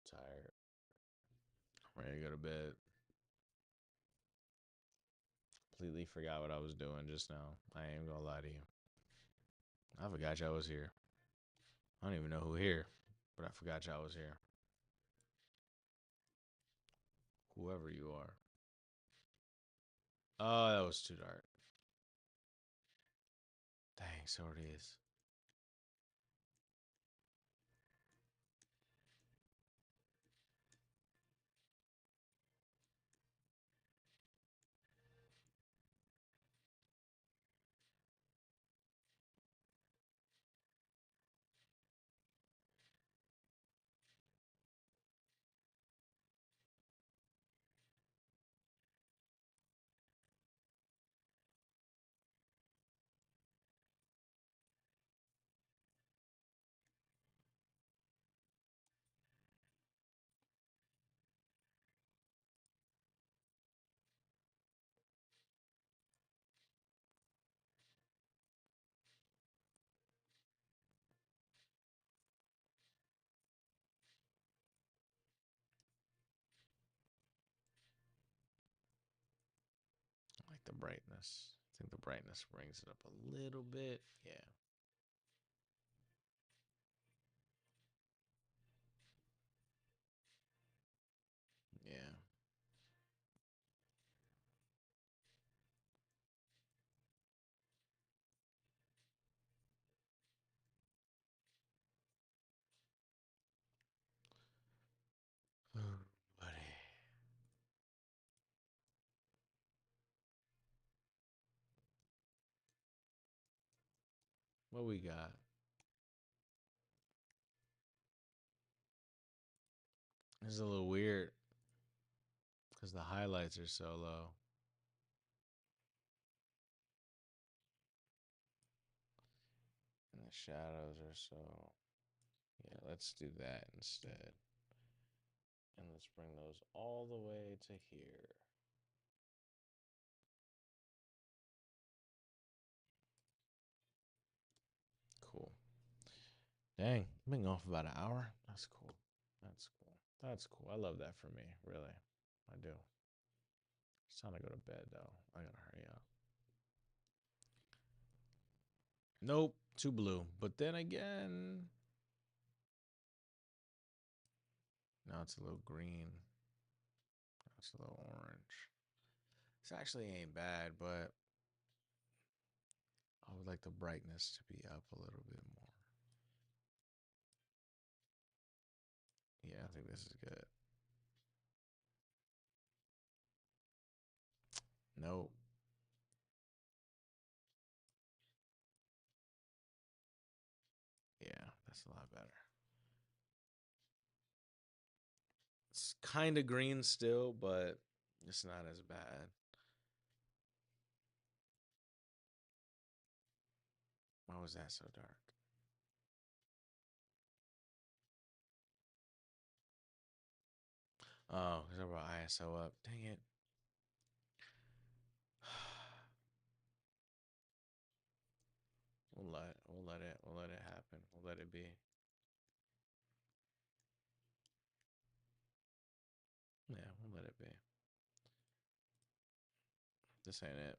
Tired. Ready to go to bed. Completely forgot what I was doing just now. I ain't gonna lie to you. I forgot y'all was here. I don't even know who here, but I forgot y'all was here. Whoever you are. Oh, that was too dark. Dang, so it is. I like the brightness. I think the brightness brings it up a little bit. Yeah. Yeah. Ooh, buddy. What we got? This is a little weird because the highlights are so low. And the shadows are so. Yeah, let's do that instead. And let's bring those all the way to here. Cool. Dang, I've been going for about an hour. That's cool. That's cool. That's cool. I love that for me, really. I do. It's time to go to bed, though. I gotta hurry up. Nope, too blue. But then again, now it's a little green. Now it's a little orange. This actually ain't bad, but I would like the brightness to be up a little bit more. Yeah, I think this is good. Nope. Yeah, that's a lot better. It's kind of green still, but it's not as bad. Why was that so dark? Oh, because I brought ISO up. Dang it. We'll let it happen. We'll let it be. Yeah, we'll let it be. This ain't it.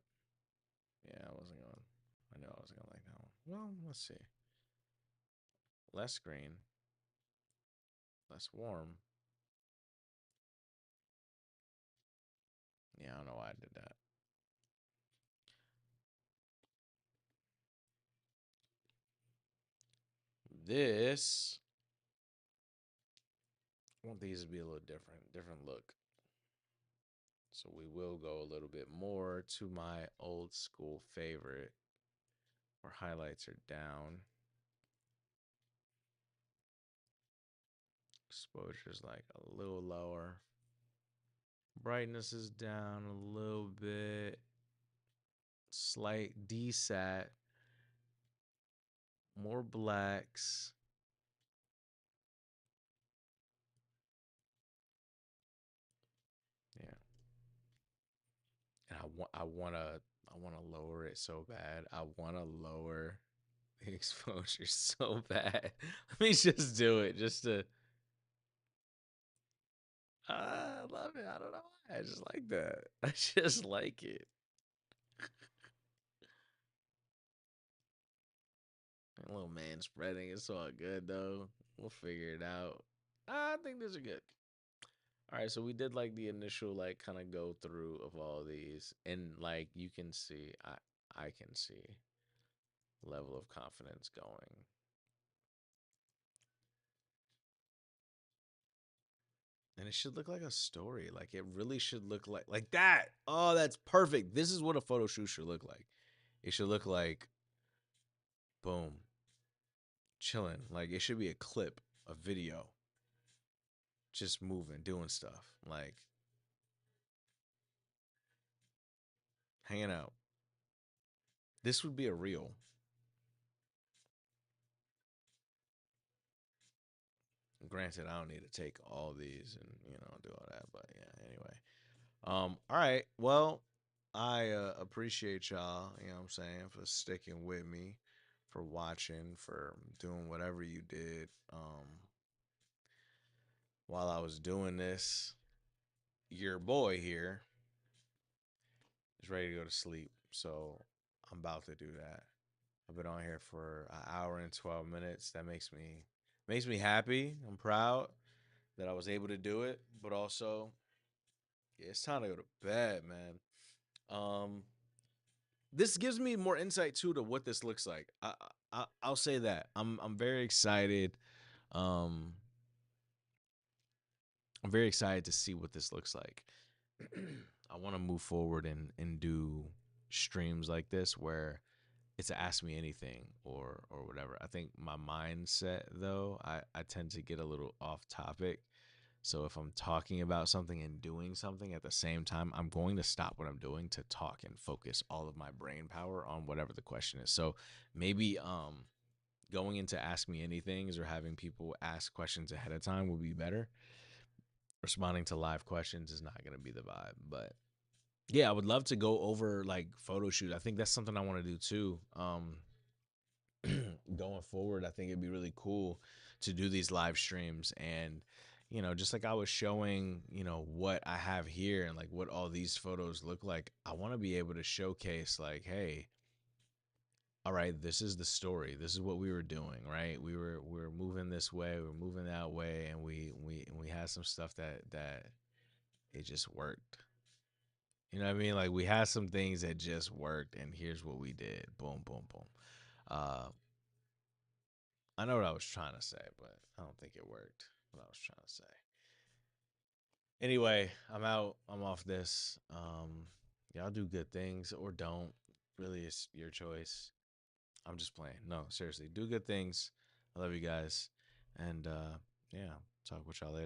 Yeah, I wasn't going. I knew I wasn't gonna like that one. Well, let's see. Less green, less warm. Yeah, I don't know why I did that. This, I want these to be a little different look. So we will go a little bit more to my old school favorite, where highlights are down. Exposure is like a little lower. Brightness is down a little bit. Slight desat. More blacks. Yeah. And I wanna lower it so bad. I wanna lower the exposure so bad. Let me just do it just to I love it. I don't know why. I just like that. I just like it. A little man spreading. It's all good though. We'll figure it out. I think these are good. All right, so we did like the initial like kind of go through of all these, and like you can see, I can see level of confidence going. And it should look like a story. Like it really should look like that. Oh, that's perfect. This is what a photo shoot should look like. It should look like boom, chilling. Like it should be a clip, a video, just moving, doing stuff, like hanging out. This would be a reel. Granted, I don't need to take all these and do all that, but yeah. Anyway, all right. Well, I appreciate y'all. You know what I'm saying, for sticking with me, for watching, for doing whatever you did. While I was doing this, your boy here is ready to go to sleep. So I'm about to do that. I've been on here for an hour and 12 minutes. That makes me happy. I'm proud that I was able to do it, but also yeah, it's time to go to bed, man. Um, this gives me more insight too to what this looks like. I'll say that I'm very excited. Um, I'm very excited to see what this looks like. I want to move forward and do streams like this where it's a ask me anything or whatever. I think my mindset though, I tend to get a little off topic. So if I'm talking about something and doing something at the same time, I'm going to stop what I'm doing to talk and focus all of my brain power on whatever the question is. So maybe going into ask me anythings or having people ask questions ahead of time would be better. Responding to live questions is not going to be the vibe, but yeah, I would love to go over like photo shoot. I think that's something I want to do too. Going forward, I think it'd be really cool to do these live streams and just like I was showing, what I have here and like what all these photos look like. I want to be able to showcase like, hey, all right, this is the story. This is what we were doing, right? We were moving this way, we were moving that way, and we had some stuff that it just worked. You know what I mean? Like we had some things that just worked, and here's what we did. Boom, boom, boom. Uh, I know what I was trying to say, but I don't think it worked. What I was trying to say. Anyway, I'm out. I'm off this. Y'all do good things or don't. Really, it's your choice. I'm just playing. No, seriously, do good things. I love you guys, and yeah, talk with y'all later.